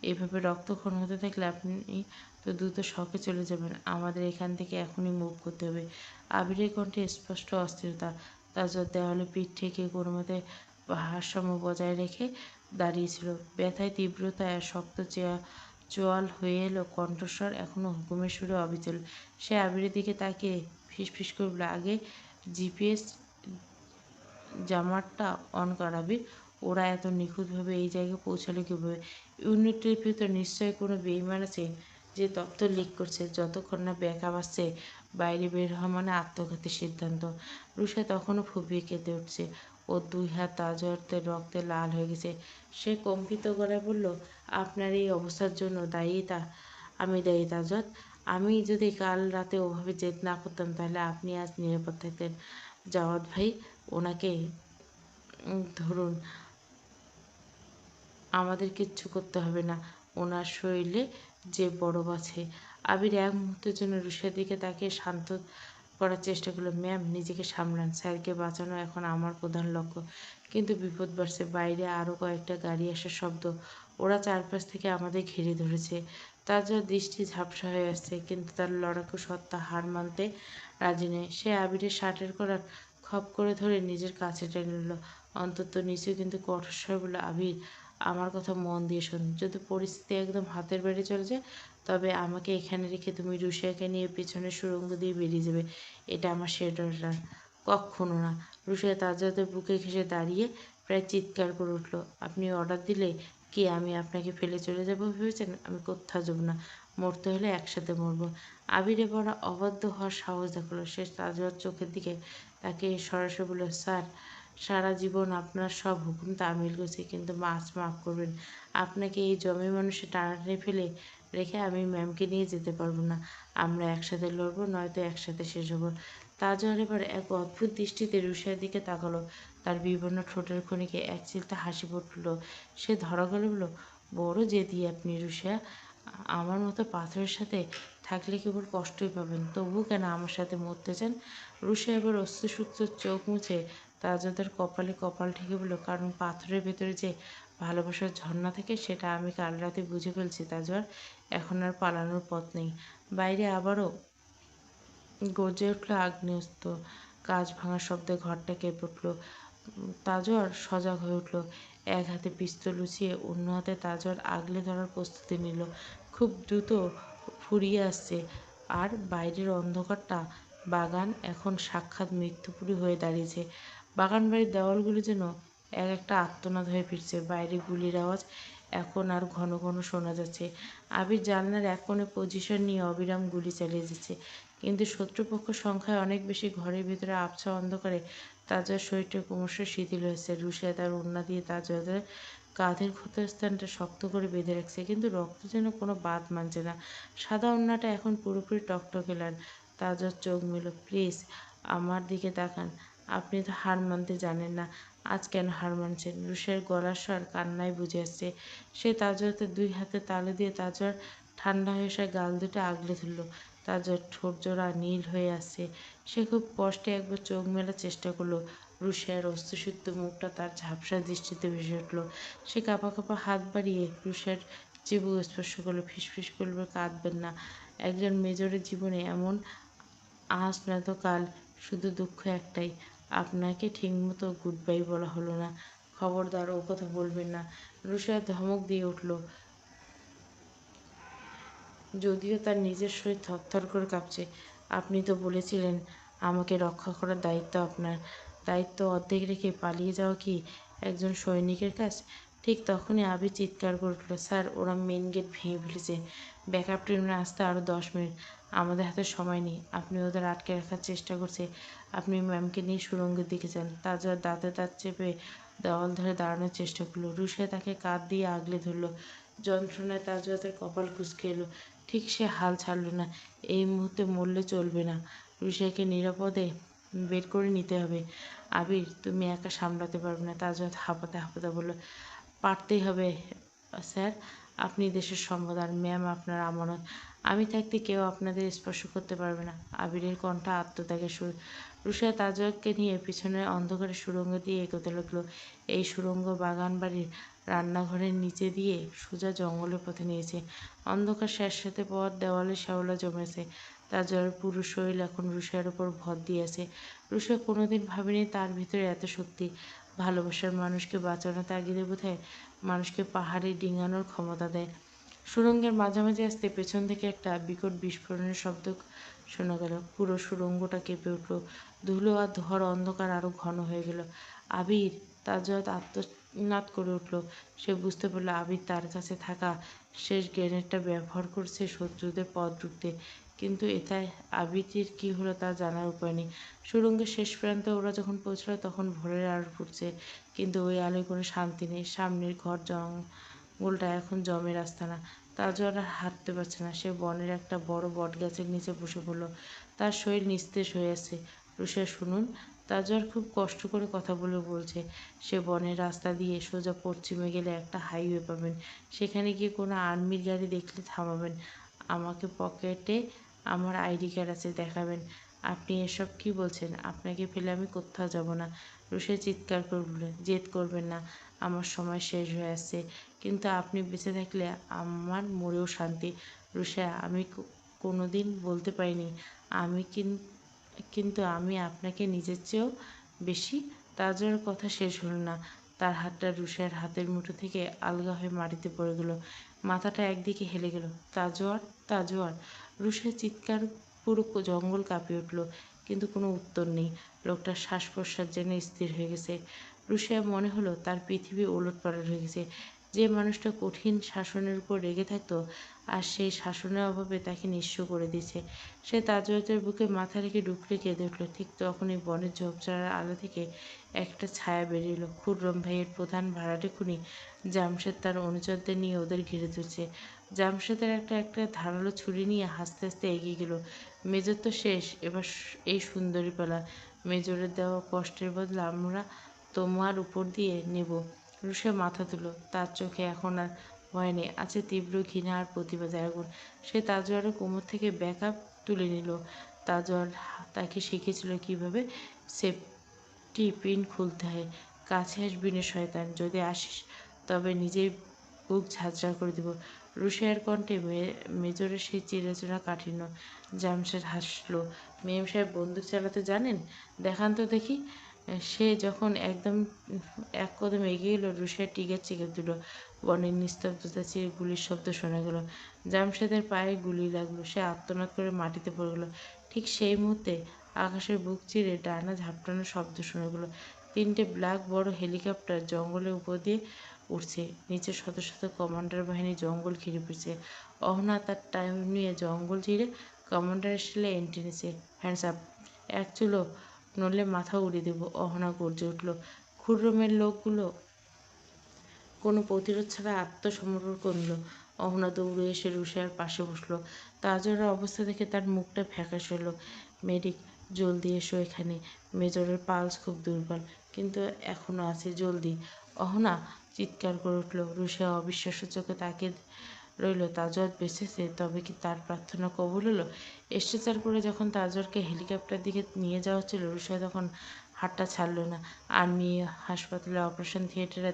এভাবে রক্তক্ষরণ হতে থাকলে আপনি তো দ্রুত শকে চলে যাবেন। আমাদের এখান থেকে এখনই মুভ করতে হবে। আবিরের কণ্ঠে স্পষ্ট অস্থিরতা। তাজওয়ার দেওয়ালে পিঠ ঠেকে কোনোমতে ভারসাম্য বজায় রেখে দাঁড়িয়েছিল। ব্যথায় তীব্রতায় আর শক্ত চোয়াল হয়ে এলো কণ্ঠস্বর এখনো হুকুমের সুরে অবিচল। সে আবিরের দিকে তাকিয়ে ফিসফিস করে বলল, আগে জিপিএস জামারটা অন কর আবির। ওরা এত নিখুঁতভাবে এই জায়গায় পৌঁছালো কীভাবে? ইউনিটের ভিতর নিশ্চয়ই কোনো বেইমান আছে যে তথ্য লিক করছে। যতক্ষণ না ব্যাকআপ আসছে, বাইরে বের হওয়া মানে আত্মঘাতী সিদ্ধান্ত। রুষা তখনও ফুঁপিয়ে কেঁদে উঠছে। ওর 2 হাত তাজওয়ারের রক্তে লাল হয়ে গেছে। সে কম্পিত গলায় বলল, আপনার এই অবস্থার জন্য আমি দায়ী তাজওয়ার। আমি যদি কাল রাতে ওভাবে জেদ না করতাম তাহলে আপনি আজ নিরাপদ থাকতেন। জাওয়াদ ভাই, ওনাকে ধরুন। আমাদের কিচ্ছু করতে হবে না। ওনার শরীরে যে বরফ আছে। আবির এক মুহূর্তের জন্য রুষার দিকে তাকিয়ে শান্ত করার চেষ্টা করলো। ম্যাম, নিজেকে সামলান। স্যারকে বাঁচানো এখন আমার প্রধান লক্ষ্য। কিন্তু বিপদ বাড়ছে। বাইরে আরও কয়েকটা গাড়ি আসার শব্দ। ওরা চারপাশ থেকে আমাদের ঘিরে ধরেছে। তার যা দৃষ্টি ঝাপসা হয়ে আসছে, কিন্তু তার লড়াকু সত্তা হার মানতে রাজি নেই। সে আবিরের শার্টের কলার খপ করে ধরে নিজের কাছে টেনে নিল। অন্তত নিচু কিন্তু কঠোর স্বরে বলল, আবির, আমার কথা মন দিয়ে শোন। যদি পরিস্থিতি একদম হাতের বাইরে চলে যায়, তবে আমাকে এখানে রেখে তুমি রুষিয়াকে নিয়ে পেছনের সুড়ঙ্গ দিয়ে বেরিয়ে যাবে। এটা আমার শেড অর্ডার। কক্ষনো না। রুষিয়া তাজওয়ারের বুকে ঘেঁষে দাঁড়িয়ে প্রায় চিৎকার করে উঠল, আপনি অর্ডার দিলে কি আমি আপনাকে ফেলে চলে যাব ভেবেছেন? আমি কোথাও যাব না। মরতে হলে একসাথে মরব। আবির এবার অবাধ্য হওয়ার সাহস দেখালো। সে তাজওয়ার চোখের দিকে তাকে সরাসরি বলল, স্যার, সারা জীবন আপনার সব হুকুম তামিল করেছি, কিন্তু মাফ করবেন। আপনাকে এই জমি মানুষে টানাটানি ফেলে রেখে আমি ম্যামকে নিয়ে যেতে পারবো না। আমরা একসাথে লড়বো, নয়তো একসাথে শেষ হবো। তাজওয়ার এবার এক অদ্ভুত দৃষ্টিতে রুষিয়ার দিকে তাকালো। তার বিবর্ণ ঠোঁটের খনিকে এক চিলতে হাসি ফুটল। সে ধরা গলে বলল, বড় জেদি আপনি রুষিয়া। আমার মতো পাথরের সাথে থাকলে কেবল কষ্টই পাবেন। তবুও কেন আমার সাথে মরতে চান? রুষিয়া এবার অশ্রুসূক্ত চোখ মুছে তাজওয়ারের কপালে কপাল ঠেকে বলল, কারণ পাথরের ভেতরে যে ভালোবাসার ঝর্ণা থাকে সেটা আমি কাল রাতে বুঝে ফেলছি তাজওয়ার। এখন আর পালানোর পথ নেই। বাইরে আবারও গর্জে উঠল আগ্নেয়াস্ত্র। কাঁচ ভাঙার শব্দে ঘরটা কেঁপে উঠল। তাজওয়ার সজাগ হয়ে উঠল। এক হাতে পিস্তল উঁচিয়ে অন্য হাতে তাজওয়ার আগলে ধরার প্রস্তুতি নিল। খুব দ্রুত ফুরিয়ে আসছে। আর বাইরের অন্ধকারটা বাগান এখন সাক্ষাৎ মৃত্যুপুরী হয়ে দাঁড়িয়েছে। বাগানবাড়ির দেওয়ালগুলো যেন এক একটা আর্তনাদ হয়ে ফিরছে। বাইরে গুলির আওয়াজ এখন আর ঘন ঘন শোনা যাচ্ছে। আবির জানলার এক কোণে পজিশন নিয়ে অবিরাম গুলি চালিয়ে যাচ্ছে। কিন্তু শত্রুপক্ষ সংখ্যায় অনেক বেশি। ঘরের ভিতরে আবছা অন্ধকারে তাজওয়ার শরীরটা ক্রমশ শিথিল হয়েছে। রুষিয়া তার ওড়না দিয়ে তাজওয়ারের কাঁধের ক্ষতস্থানটা শক্ত করে বেঁধে রাখছে, কিন্তু রক্ত যেন কোনো বাদ মানছে না। সাদা ওড়নাটা এখন পুরোপুরি টকটকে লাল। তাজওয়ার চোখ মেলো, প্লিজ আমার দিকে তাকান। আপনি তো হার মানতে জানেন না, আজ কেন হার মানছেন? রুষিয়ার গলার স্বর কান্নায় বুঝে আসছে। সে তাজওয়ারের 2 হাতে তালে দিয়ে তাজওয়ার ঠান্ডা হয়ে আসা গাল দুটো আগলে ধরল। তাজওয়ার ঠোঁট জোড়া নীল হয়ে আসছে। সে খুব কষ্টে একবার চোখ মেলার চেষ্টা করলো। রুষিয়ার অশ্রুসিক্ত মুখটা তার ঝাপসা দৃষ্টিতে ভেসে উঠল। সে কাঁপা কাঁপা হাত বাড়িয়ে রুষিয়ার চিবুক স্পর্শ করলো। ফিসফিস করল, কাঁদবেন না। একজন মেজরের জীবনে এমন আজ নয়তো কাল। শুধু দুঃখ একটাই, আপনাকে ঠিকমতো গুড বাই বলা হলো না। খবরদার ও কথা বলবেন না। রুষিয়া ধমক দিয়ে উঠল, যদিও তার নিজের শরীর থরথর করে কাঁপছে। আপনি তো বলেছিলেন আমাকে রক্ষা করার দায়িত্ব আপনার। দায়িত্ব অর্ধেক রেখে পালিয়ে যাওয়া কি একজন সৈনিকের কাজ? ঠিক তখনই আবির চিৎকার করে উঠল, স্যার, ওরা মেন গেট ভেঙে ফেলেছে। ব্যাকআপ ট্রেন আসতে আরও 10 মিনিট। আমাদের হাতে সময় নেই। আপনি ওদের আটকে রাখার চেষ্টা করছে। আপনি ম্যামকে নিয়ে সুড়ঙ্গের দিকে যান। তাজওয়ার দাঁতে দাঁত চেপে দেওয়াল ধরে দাঁড়ানোর চেষ্টা করলো। রুষিয়া তাকে কাঁধ দিয়ে আগলে ধরল। যন্ত্রণায় তাজওয়ারের কপাল কুঁচকে এলো। ঠিক সে হাল ছাড়ল না। এই মুহূর্তে মরলে চলবে না, রুষাকে নিরাপদে বের করে নিতে হবে। আবির, তুমি একা সামলাতে পারবে না, তাজওয়াত হাঁপাতে হাঁপাতে বলল। পারতেই হবে স্যার, আপনি দেশের সম্পদ আর ম্যাম আপনার আমানত। আমি থাকতে কেউ আপনাদের স্পর্শ করতে পারবে না। আবিরের কণ্ঠ আত্মত্যাগের সুর। রুষা তাজওয়াতকে নিয়ে পিছনের অন্ধকারে সুড়ঙ্গ দিয়ে এগোতে লাগলো। এই সুড়ঙ্গ বাগান বাড়ির রান্নাঘরের নিচে দিয়ে সোজা জঙ্গলের পথে নিয়েছে। অন্ধকার স্যাঁতসেঁতে পথ, দেওয়ালে শ্যাওলা জমেছে। তাজওয়ার পুরো শরীর এখন রুষার উপর ভর দিয়েছে। রুষা কোনোদিন ভাবেনি তার ভিতরে এত শক্তি। ভালোবাসার মানুষকে বাঁচানোর তাগিদে বোধহয় মানুষকে পাহাড়ে ডিঙানোর ক্ষমতা দেয়। সুড়ঙ্গের মাঝামাঝি আসতে পেছন থেকে একটা বিকট বিস্ফোরণের শব্দ শোনা গেল। পুরো সুড়ঙ্গটা কেঁপে উঠল। ধুলো আর ধোঁয়ার অন্ধকার আরো ঘন হয়ে গেল। আবির! তাজওয়াত আর্তনাদ করে উঠল। সে বুঝতে পারল আবির তার কাছে থাকা শেষ গ্রেনেডটা ব্যবহার করছে শত্রুদের পথ রুখতে। কিন্তু এটায় আবিরের কী হলো তা জানার উপায় নেই। সুড়ঙ্গের শেষ প্রান্তে ওরা যখন পৌঁছল তখন ভোরের আলো ফুটছে, কিন্তু ওই আলোয় কোনো শান্তি নেই। সামনের ঘর জঙ্গলটা এখন জমের আস্তানা। তাজওয়ার আর হাঁটতে পারছে না। সে বনের একটা বড় বটগাছের নিচে বসে পড়ল। তার শরীর নিস্তেজ হয়ে আসছে। রুষা, শুনুন। তাজওয়ার খুব কষ্ট করে কথা বলছে। সে বনের রাস্তা দিয়ে সোজা পশ্চিমে গেলে একটা হাইওয়ে পাবেন। সেখানে গিয়ে কোনো আর্মির গাড়ি দেখলে থামাবেন। আমাকে পকেটে আমার আইডি কার্ড আছে, দেখাবেন। আপনি এসব কী বলছেন? আপনাকে ফেলে আমি কোথাও যাব না। রুষা চিৎকার করে উঠল। জেদ করবেন না, আমার সময় শেষ হয়ে আসছে। কিন্তু আপনি বেঁচে থাকলে আমার মরেও শান্তি। রুষা, আমি কোনোদিন বলতে পারিনি আমি কিন্তু আমি আপনাকে নিজের চেয়েও বেশি। তাজওয়ার কথা শেষ হলো না। তার হাতটা রুষার হাতের মুঠো থেকে আলগা হয়ে মাটিতে পড়ে গেল। মাথাটা একদিকে হেলে গেল। তাজওয়ার, তাজওয়ার! রুষার চিৎকার পুরো জঙ্গল কাঁপিয়ে উঠল। কিন্তু কোনো উত্তর নেই। লোকটার শ্বাস প্রশ্বাস যেন স্থির হয়ে গেছে। রুষার মনে হলো তার পৃথিবী ওলটপালট হয়ে গেছে। যে মানুষটা কঠিন শাসনের উপর রেগে থাকতো, আর সেই শাসনের অভাবে তাকে নিঃস্ব করে দিয়েছে। সে তাজওয়াতের বুকে মাথা রেখে ডুকরে কেঁদে উঠল। ঠিক তখনই বনের ঝোপঝাড়ের আলো থেকে একটা ছায়া বেরিয়ে এলো। খুররম ভাইয়ের প্রধান ভাড়াটে খুনি জামশেদ তার অনুচরদের নিয়ে ওদের ঘিরে ধরছে। জামশেদের একটা ধারালো ছুরি নিয়ে হাসতে হাসতে এগিয়ে গেল। মেজর তো শেষ, এবার এই সুন্দরী পালা। মেজরের দেওয়া কষ্টের বদলা আমরা তোমার উপর দিয়ে নেব। রুষা মাথা তুলল। তার চোখে এখন আর ভয় নেই, আছে তীব্র ঘৃণা আর প্রতিবাদের আগুন। সে তাজওয়ারের কোমর থেকে ব্যাকআপ তুলে নিল। তাজওয়ার তাকে শিখিয়েছিল কীভাবে সেফটি পিন খুলতে হয়। কাছে আসবি না শয়তান, যদি আসিস তবে নিজেই বুক ঝাঁঝরা করে দিব। রুষায়ের কণ্ঠে মেজরের সেই চিরচেনা কাঠিন্য। জামশেদ হাসল। মেম সাহেব বন্দুক চালাতে জানেন? দেখান তো দেখি। সে যখন এক কদম এগিয়ে এলো, রুষার টিকের চেপে দিল। বনের নিস্তব্ধতা চিরে গুলির শব্দ শোনা গেল। জামশেদের পায়ে গুলি লাগলো। সে আর্তনাদ করে মাটিতে পড়ে গেল। ঠিক সেই মুহূর্তে আকাশের বুক চিরে ডানা ঝাপটানোর শব্দ শোনা গেল। 3টে ব্ল্যাক বড় হেলিকপ্টার জঙ্গলের উপর দিয়ে উঠছে। নিচে শত শত কমান্ডার বাহিনী জঙ্গল ঘিরে ফিরছে। অহনা তার টাইম নিয়ে জঙ্গল চিরে কমান্ডারের সেলে এন্ট্রি নিচ্ছে। Hands up! এক চুলো নড়লে মাথা উড়িয়ে দেব! অহনা গর্জে উঠল। খুররমের লোকগুলো কোনো প্রতিরোধ ছাড়া আত্মসমর্পণ করল। অহনা দৌড়ে এসে রুষার পাশে বসল। তাজওয়ারের অবস্থা দেখে তার মুখটা ফ্যাকাশে হলো। মেডিক, জলদি এসো এখানে। মেজরের পালস খুব দুর্বল, কিন্তু এখনো আছে, জলদি! অহনা চিৎকার করে উঠল। রুষা অবিশ্বাস্য চোখে তাকিয়ে রইল। তাজওয়ার বেঁচেছে, তবে কি তার প্রার্থনা কবুল হলো? স্ট্রেচার করে যখন তাজওয়ারকে হেলিকপ্টার দিকে নিয়ে যাওয়া হচ্ছিল, রুষা তখন হাতটা ছাড়ল না। আর্মি হাসপাতালে অপারেশন থিয়েটারে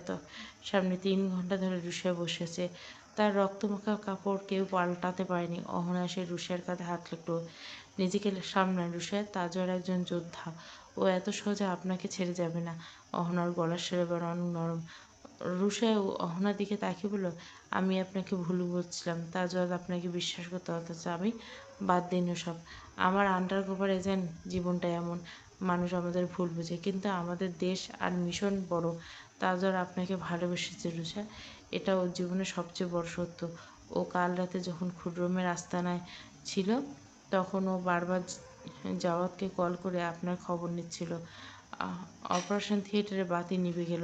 সামনে 3 ঘন্টা ধরে রুষা বসে আছে। তার রক্তমাখা কাপড় কেউ পাল্টাতে পারেনি। অহনা এসে রুষার কাঁধে হাত রাখল। নিজেকে সামলান রুষা, তাজওয়ার একজন যোদ্ধা। ও এত সহজে আপনাকে ছেড়ে যাবে না। অহনার গলার স্বর এবার অনেক নরম। রুষা অহনার দিকে তাকিয়ে বলল, আমি আপনাকে ভুল বলছিলাম। তাজওয়ার আপনাকে বিশ্বাস করতে, অথচ আমি বাদ দিন ওসব। আমার আন্ডারকভার এজেন্ট জীবনটা এমন। মানুষ আমাদের ভুল বোঝে, কিন্তু আমাদের দেশ আর মিশন বড়। তাজওয়ার আপনাকে ভালোবেসেছে রুষা, এটা ওর জীবনের সবচেয়ে বড় সত্য। ও কাল রাতে যখন খুররমের আস্তানায় ছিল, তখন ও বারবার জাওয়াদকে কল করে আপনার খবর নিচ্ছিল। অপারেশন থিয়েটারে বাতি নিভে গেল।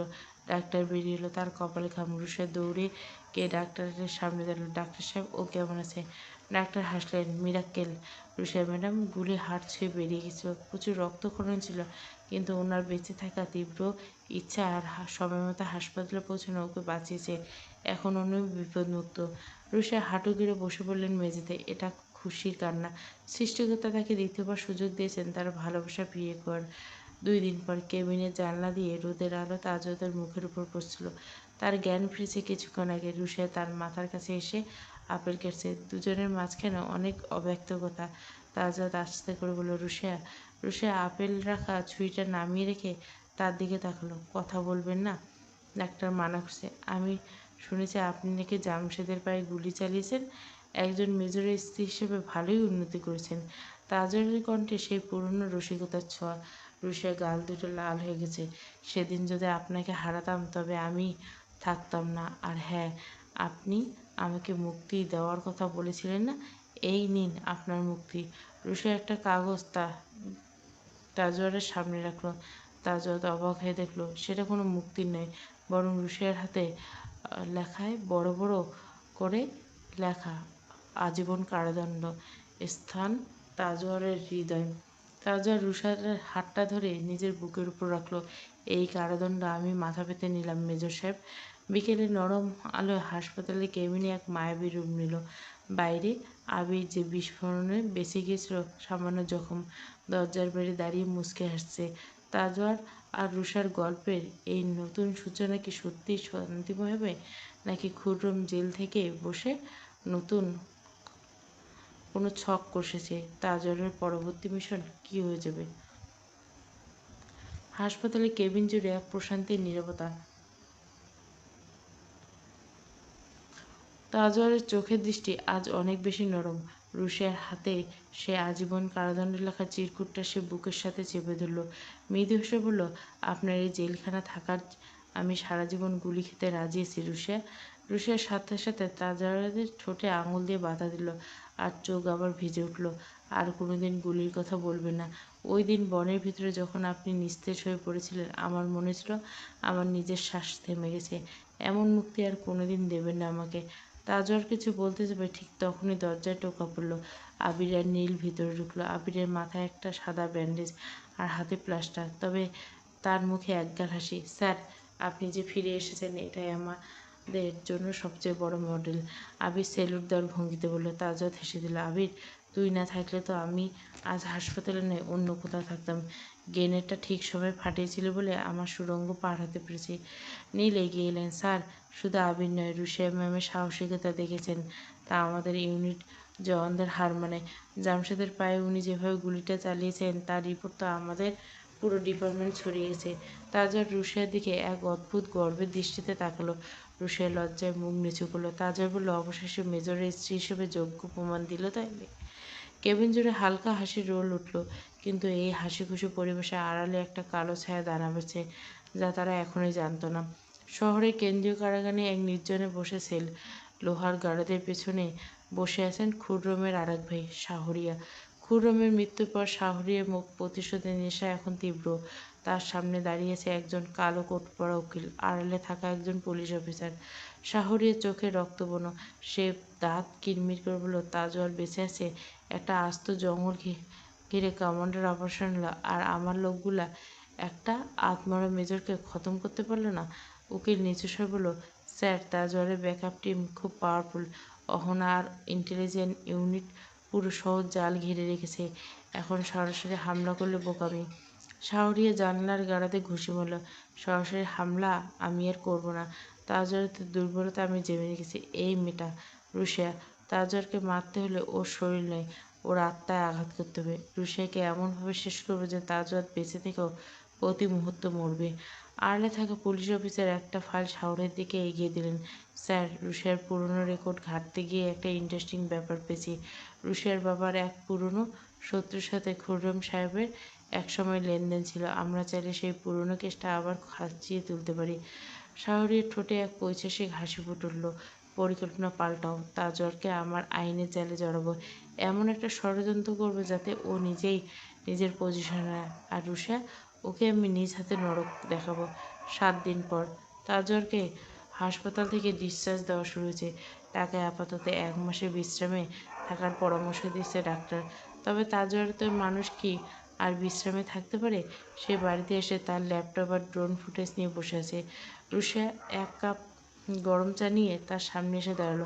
ডাক্তার বেরিয়ে এলো। তার কপালে ঘাম। রুষা দৌড়ে গিয়ে ডাক্তারের সামনে দাঁড়ালো। ডাক্তার সাহেব, ও কেমন আছে? ডাক্তার হাসলেন। মিরাক্কেল। রুশিয়া ম্যাডাম, গুলি হাড় ছুঁয়ে বেরিয়ে গেছিল, প্রচুর রক্তক্ষরণ ছিল, কিন্তু ওনার বেঁচে থাকা তীব্র ইচ্ছা আর সময়মতো হাসপাতালে পৌঁছানো ওকে বাঁচিয়েছে। এখন উনি বিপদমুক্ত। রুশিয়া হাঁটু গেড়ে বসে পড়লেন মেঝেতে। এটা খুশির কান্না। সৃষ্টিকর্তা তাকে দ্বিতীয়বার সুযোগ দিয়েছেন তার ভালোবাসা ফিরিয়ে পাওয়ার। 2 দিন পর কেবিনের জানলা দিয়ে রোদের আলো তাজওয়াদের মুখের উপর পড়ছিল। তার জ্ঞান ফিরেছে কিছুক্ষণ আগে। রুশিয়া তার মাথার কাছে এসে আপেল কেটছে। দুজনের মাঝখানে অনেক অব্যক্ত কথা। তাজওয়াদ আস্তে করে বলল, রুশিয়া। রুশিয়া আপেল রাখা ছুরিটা নামিয়ে রেখে তার দিকে তাকালো। কথা বলবেন না? ডাক্তার মানা করছে। আমি শুনেছি আপনি নাকি জামশেদের পায়ে গুলি চালিয়েছেন। একজন মেজরের স্ত্রী হিসেবে ভালোই উন্নতি করেছেন। তাজওয়ারের কণ্ঠে সেই পুরনো রসিকতার ছোঁয়া। রুশিয়ার গাল দুটো লাল হয়ে গেছে। সেদিন যদি আপনাকে হারাতাম তবে আমি থাকতাম না। আর হ্যাঁ, আপনি আমাকে মুক্তি দেওয়ার কথা বলেছিলেন না? এই নিন আপনার মুক্তি। রুশিয়া একটা কাগজ তাজওয়ারের সামনে রাখলো। তাজওয়ার অবাক হয়ে দেখল সেটা কোনো মুক্তির নয়, বরং রুশিয়ার হাতে লেখায় বড় বড় করে লেখা, আজীবন কারাদণ্ড। স্থান তাজওয়ারের হৃদয়। তাজওয়ার রুশিয়ার হাতটা ধরে নিজের বুকের উপর রাখলো। এই কারাদণ্ড আমি মাথা পেতে নিলাম মেজর সাহেব। বিকেলে নরম আলোয় হাসপাতালের কেবিনে এক মায়াবী রূপ নিল। বাইরে আবির যে বিস্ফোরণে বেঁচে গিয়েছিল সামান্য জখম, দরজার বাইরে দাঁড়িয়ে মুচকে হাসছে। তাজওয়ার আর রুষার গল্পের এই নতুন সূচনা কি সত্যিই শান্তিময় হবে, নাকি খুররম জেল থেকে বসে নতুন কোনো ছক কষেছে? তাজওয়ারের পরবর্তী মিশন কী হয়ে যাবে? হাসপাতালের কেবিন জুড়ে এক প্রশান্তির নীরবতা। তাজওয়ারের চোখের দৃষ্টি আজ অনেক বেশি নরম। রুশিয়ার হাতে সে আজীবন কারাদণ্ডের লেখা চিরকুটটা সে বুকের সাথে চেপে ধরল। মৃদু হেসে বলল, আপনার এই জেলখানা থাকার আমি সারা জীবন গুলি খেতে রাজি আছি রুশিয়া। রুশিয়ার সাথে সাথে তাজওয়ারের ঠোঁটে আঙুল দিয়ে বাধা দিল, আর চোখ আবার ভিজে উঠল। আর কোনোদিন গুলির কথা বলবেন না। ওই দিন বনের ভিতরে যখন আপনি নিস্তেজ হয়ে পড়েছিলেন, আমার মনে ছিল আমার নিজের শ্বাস থেমে গেছে। এমন মুক্তি আর কোনোদিন দেবেন না আমাকে। তাজওয়ার কিছু বলতে যাবে, ঠিক তখনই দরজায় টোকা পড়ল। আবির আর নীল ভিতরে ঢুকলো। আবিরের মাথায় একটা সাদা ব্যান্ডেজ আর হাতে প্লাস্টার, তবে তার মুখে একগাল হাসি। স্যার, আপনি যে ফিরে এসেছেন এটাই আমাদের জন্য সবচেয়ে বড় মডেল। আবির সেলুট দেওয়ার ভঙ্গিতে বলল। তাজওয়ার হেসে দিল। আবির, তুই না থাকলে তো আমি আজ হাসপাতালে নয় অন্য কোথাও থাকতাম। গ্রেনেডটা ঠিক সময় ফাটিয়েছিল বলে আমার সুড়ঙ্গ পার হতে পেরেছি। নীল এগিয়ে এলেন। স্যার, শুধু আবির নয়, রুশিয়া ম্যামের সাহসিকতা দেখেছেন, তা আমাদের ইউনিট জওয়ানদের হার মানে। জামশেদের পায়ে উনি যেভাবে গুলিটা চালিয়েছেন তার রিপোর্ট তো আমাদের পুরো ডিপার্টমেন্ট ছড়িয়ে গেছে। তাজওয়ার রুশিয়ার দিকে এক অদ্ভুত গর্বের দৃষ্টিতে তাকালো। রুশিয়া লজ্জায় মুখ নিচু করলো। তাজওয়ার বলল, অবশেষে মেজরের স্ত্রী হিসেবে যোগ্য প্রমাণ দিল তাইলে। কেবিন জুড়ে হালকা হাসির রোল উঠল, কিন্তু এই হাসিখুশি পরিবেশে আড়ালে একটা কালো ছায়া দানা বেছে, যা তারা এখনই জানত না। শহরের কেন্দ্রীয় কারাগারে এক নির্জনে বসে সেল। লোহার গার্ডদের পেছনে বসে আছেন খুররমের আরেক ভাই শাহরিয়া। খুররমের মৃত্যুর পর শাহরিয়ার মুখ প্রতিশোধের নেশা এখন তীব্র। তার সামনে দাঁড়িয়ে আছে একজন কালো কোট পরা উকিল, আড়ালে থাকা একজন পুলিশ অফিসার। শাহরিয়ার চোখে রক্তবর্ণ। সে দাঁত কিরমির করে বলল, তাজওয়ার বেঁচে আছে? একটা আস্ত জঙ্গল ঘিরে কমান্ডার অপারেশন হলো, আর আমার লোকগুলা একটা আত্মরা মেজরকে খতম করতে পারলো না। উকিল নিচু স্বরে বলল, স্যার, তাজওয়ারের ব্যাকআপ টিম খুব পাওয়ারফুল। অহনা আর ইন্টেলিজেন্ট ইউনিট পুরো শহর জাল ঘিরে রেখেছে। এখন সরাসরি হামলা করলে বোকামি। শাহরিয়া জানলার গাড়াতে ঘুষি মারল। সরাসরি হামলা আমি আর করবো না। তাজওয়ারের দুর্বলতা আমি জেনে রেখেছি। এই মেয়েটা রুশিয়া, তাজওয়ারকে মারতে হলে ওর শরীর নয়, ওর আত্মায় আঘাত করতে হবে। রুশিয়াকে এমনভাবে শেষ করবে যে তাজওয়ার বেঁচে থেকেও প্রতি মুহূর্ত মরবে। আড়ালে থাকা পুলিশ অফিসার একটা ফাইল শাওনের দিকে এগিয়ে দিলেন। স্যার, রুশিয়ার পুরনো রেকর্ড ঘাঁটতে গিয়ে একটা ইন্টারেস্টিং ব্যাপার পেয়েছি। রুশিয়ার বাবার এক পুরনো শত্রুর সাথে খুররম সাহেবের একসময় লেনদেন ছিল। আমরা চাইলে সেই পুরনো কেসটা আবার খাঁচিয়ে তুলতে পারি। শাহরিয়ার ঠোঁটে এক পৈশাসিক হাসি ফুটে উঠল। পরিকল্পনা পাল্টাও। তাজওয়ারকে আমার আইনের জালে জড়াবো। এমন একটা ষড়যন্ত্র করবো যাতে ও নিজেই নিজের পজিশনে নেয়। আর রুশিয়া, ওকে আমি নিজ হাতে নরক দেখাবো। 7 দিন পর তাজওয়ারকে হাসপাতাল থেকে ডিসচার্জ দেওয়া শুরু হয়েছে। টাকায় আপাতত 1 মাসের বিশ্রামে থাকার পরামর্শ দিচ্ছে ডাক্তার। তবে তাজওয়ার তো মানুষ কি আর বিশ্রামে থাকতে পারে? সে বাড়িতে এসে তার ল্যাপটপ আর ড্রোন ফুটেজ নিয়ে বসে আছে। রুষা এক কাপ গরম চা নিয়ে তার সামনে এসে দাঁড়ালো।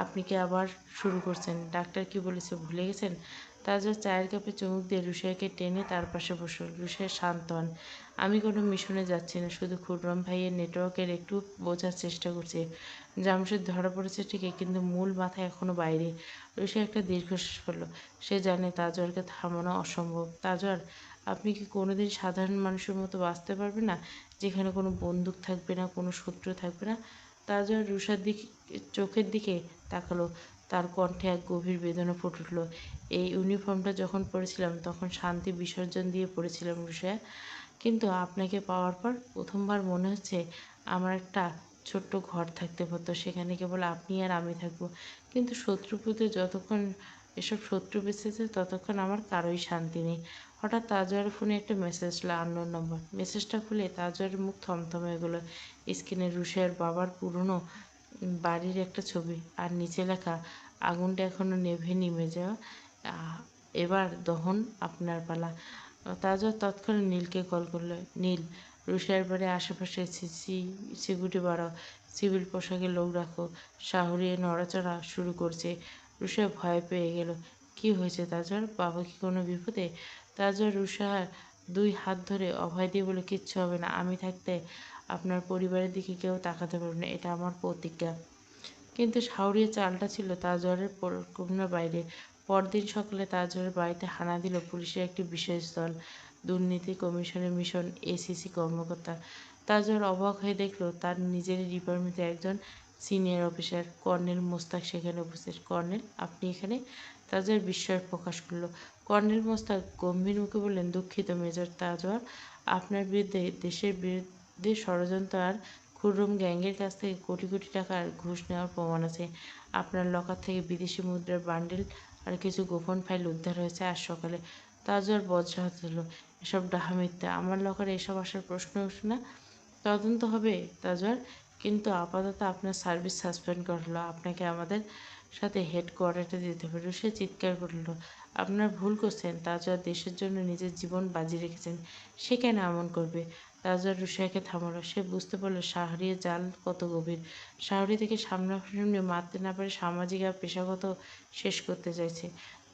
আপনি কি আবার শুরু করছেন? ডাক্তার কি বলেছে ভুলে গেছেন? তাজওয়ার চায়ের কাপে চুমুক দিয়ে রুষাকে টেনে তার পাশে বসল। রুষা শান্ত হন। আমি কোনো মিশনে যাচ্ছি না, শুধু খুররম ভাইয়ের নেটওয়ার্কের একটু বোঝার চেষ্টা করছি। জামশেদ ধরা পড়েছে ঠিকই, কিন্তু মূল মাথা এখনো বাইরে। রুষা একটা দীর্ঘশ্বাস ফেলল। সে জানে তাজওয়ারকে থামানো অসম্ভব। তাজওয়ার, আপনি কি কোনোদিন সাধারণ মানুষের মতো বাঁচতে পারবেন না, যেখানে কোনো বন্দুক থাকবে না, কোনো শত্রু থাকবে না? তাজওয়ার রুষার চোখের দিকে তাকালো। তার কণ্ঠে এক গভীর বেদনা ফুটে উঠল। এই ইউনিফর্মটা যখন পরেছিলাম তখন শান্তি বিসর্জন দিয়ে পড়েছিলাম রুষা। কিন্তু আপনাকে পাওয়ার পর প্রথমবার মনে হচ্ছে আমার একটা ছোট্ট ঘর থাকতে হতো, সেখানে কেবল আপনি আর আমি থাকবো। কিন্তু শত্রুপুতে যতক্ষণ এসব শত্রু বেঁচেছে ততক্ষণ আমার কারোই শান্তি নেই। হঠাৎ তাজওয়ারের ফোনে একটা মেসেজ এলো, আননোন নম্বর। মেসেজটা খুলে তাজওয়ারের মুখ থমথমে হয়ে গেল। স্ক্রিনে রুষার বাবার পুরনো বাড়ির একটা ছবি, আর নিচে লেখা, আগুনটা এখনো নিমে যাওয়া, এবার দহন আপনার পালা। তাজওয়ার তৎক্ষণাৎ নীলকে কল করলো। নীল, রুষার বাড়ির আশেপাশে সিকিউরিটি বাড়াও, সিভিল পোশাকে লোক রাখো। শাহরিয়ে নড়াচড়া শুরু করছে। রুষা ভয় পেয়ে গেল। কি হয়েছে তাজওয়ার? বাবা কি কোনো বিপদে? তাজওয়ার রুষার দুই হাত ধরে অভয় দিয়ে বলে, কিচ্ছু হবে না, আমি থাকতে আপনার পরিবারের দিকে কেউ তাকাতে পারবে না, এটা আমার প্রতিজ্ঞা। কিন্তু শাহরিয়ার চালটা ছিল তাজওয়ারের পরিকল্পনার বাইরে। পরদিন সকালে তাজওয়ারের বাড়িতে হানা দিল পুলিশের একটি বিশেষ দল, দুর্নীতি কমিশনের মিশন এসিসি কর্মকর্তা। তাজওয়ার অবাক হয়ে দেখল তার নিজেরই ডিপার্টমেন্টে একজন সিনিয়র অফিসার, কর্নেল মোস্তাক সেখানে উপস্থিত। কর্নেল, আপনি এখানে? তাজওয়ার বিস্ময় প্রকাশ করল। কর্নেল মোস্তাক গম্ভীর মুখে বললেন, দুঃখিত মেজর তাজওয়ার, আপনার বিরুদ্ধে দেশের বিরুদ্ধে ষড়যন্ত্র আর খুররম গ্যাংয়ের কাছ থেকে কোটি কোটি টাকার ঘুষ নেওয়ার প্রমাণ আছে। আপনার লকার থেকে বিদেশি মুদ্রার বান্ডিল আর কিছু গোপন ফাইল উদ্ধার হয়েছে আজ সকালে। তাজওয়ার বজ্রাহত হলো। এসব ডাহা মিথ্যা, আমার লকারে এসব আসার প্রশ্ন ওঠে না। তদন্ত হবে তাজওয়ার, কিন্তু আপাতত আপনার সার্ভিস সাসপেন্ড করা হলো। আপনাকে আমাদের সাথে হেডকোয়ার্টারে যেতে হবে। রুশে চিৎকার করল, আপনার ভুল করছেন। তাজওয়ার দেশের জন্য নিজের জীবন বাজি রেখেছেন, সে কেন এমন করবে? তাজওয়ার রুশাকে থামালো। সে বুঝতে পারল শাহরিয়ার জাল কত গভীর। শাহরি থেকে সামনাসামনি মারতে না পারে সামাজিক আর পেশাগত শেষ করতে চাইছে।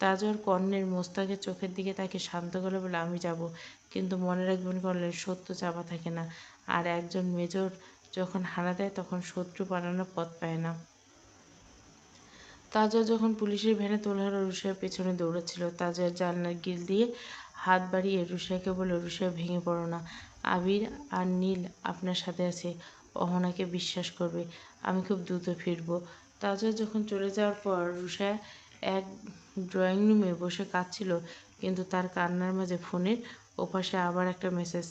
তাজওয়ার কর্নেল মোস্তাকের চোখের দিকে তাকে শান্ত করে বলে, আমি যাব, কিন্তু মনে রাখবেন কর্নেল, সত্য চাপা থাকে না, আর একজন মেজর যখন হানা দেয় তখন শত্রু পালানোর পথ পায় না। তাজওয়ার যখন পুলিশের ভ্যানে তোলা হলো, রুশার পেছনে দৌড়াচ্ছিল। তাজওয়ার জানলার গ্রিল দিয়ে হাত বাড়িয়ে রুশাকে বলল, রুশা ভেঙে পড়ো না, আবির আর নীল আপনার সাথে আছে, অহনাকে বিশ্বাস করবে, আমি খুব দ্রুত ফিরব। তাজওয়ার যখন চলে যাওয়ার পর রুশা এক ড্রয়িং রুমে বসে কাঁদছিল, কিন্তু তার কান্নার মাঝে ফোনের ওপাশে আবার একটা মেসেজ,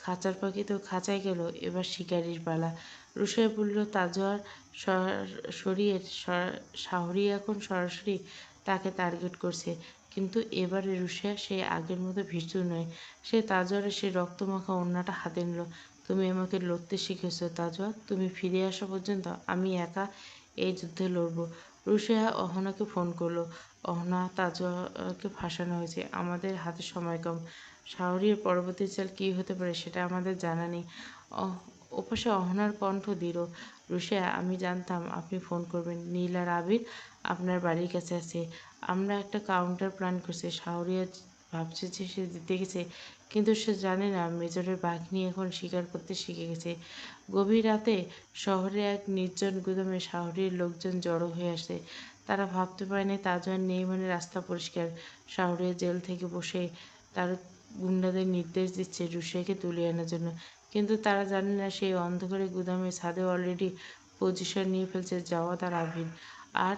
খাঁচার পাখি তো খাঁচায় গেল, এবার শিকারির পালা। রুশায় বলল, তাজওয়ার শাহরি এখন সরাসরি তাকে টার্গেট করছে, কিন্তু এবারে রুশা সেই আগের মতো ভীতু নয়। সে তাজওয়ারের সেই রক্তমাখা ওড়নাটা হাতে নিল। তুমি আমাকে লড়তে শিখেছ তাজওয়ার, তুমি ফিরে আসা পর্যন্ত আমি একা এই যুদ্ধে লড়ব। রুশা অহনাকে ফোন করলো। অহনা, তাজওয়ারকে ফাঁসানো হয়েছে, আমাদের হাতে সময় কম। শাহরিয়ার পরবর্তী চাল কী হতে পারে সেটা আমাদের জানা নেই। ওপাশে অহনার কণ্ঠ দৃঢ়, রুশা, আমি জানতাম আপনি ফোন করবেন। নীল আর আবির আপনার বাড়ির কাছে আছে। আমরা একটা কাউন্টার প্ল্যান করছি। শাহরিয়া ভাবছে যে সে জিতে গেছে, কিন্তু সে জানে না মেজরের বাঘনি এখন শিকার করতে শিখে গেছে। গভীর রাতে শহরে এক নির্জন গুদামে শাহরিয়ার লোকজন জড়ো হয়ে আসে। তারা ভাবতে পারেনি তাজওয়ার নেই মানে রাস্তা পরিষ্কার। শাহরিয়ার জেল থেকে বসে তার গুন্ডাদের নির্দেশ দিচ্ছে রুশাকে তুলে আনার জন্য, কিন্তু তারা জানে না সেই অন্ধকারে গুদামের ছাদে অলরেডি পজিশন নিয়ে ফেলছে জাওয়াদ আর আবির। আর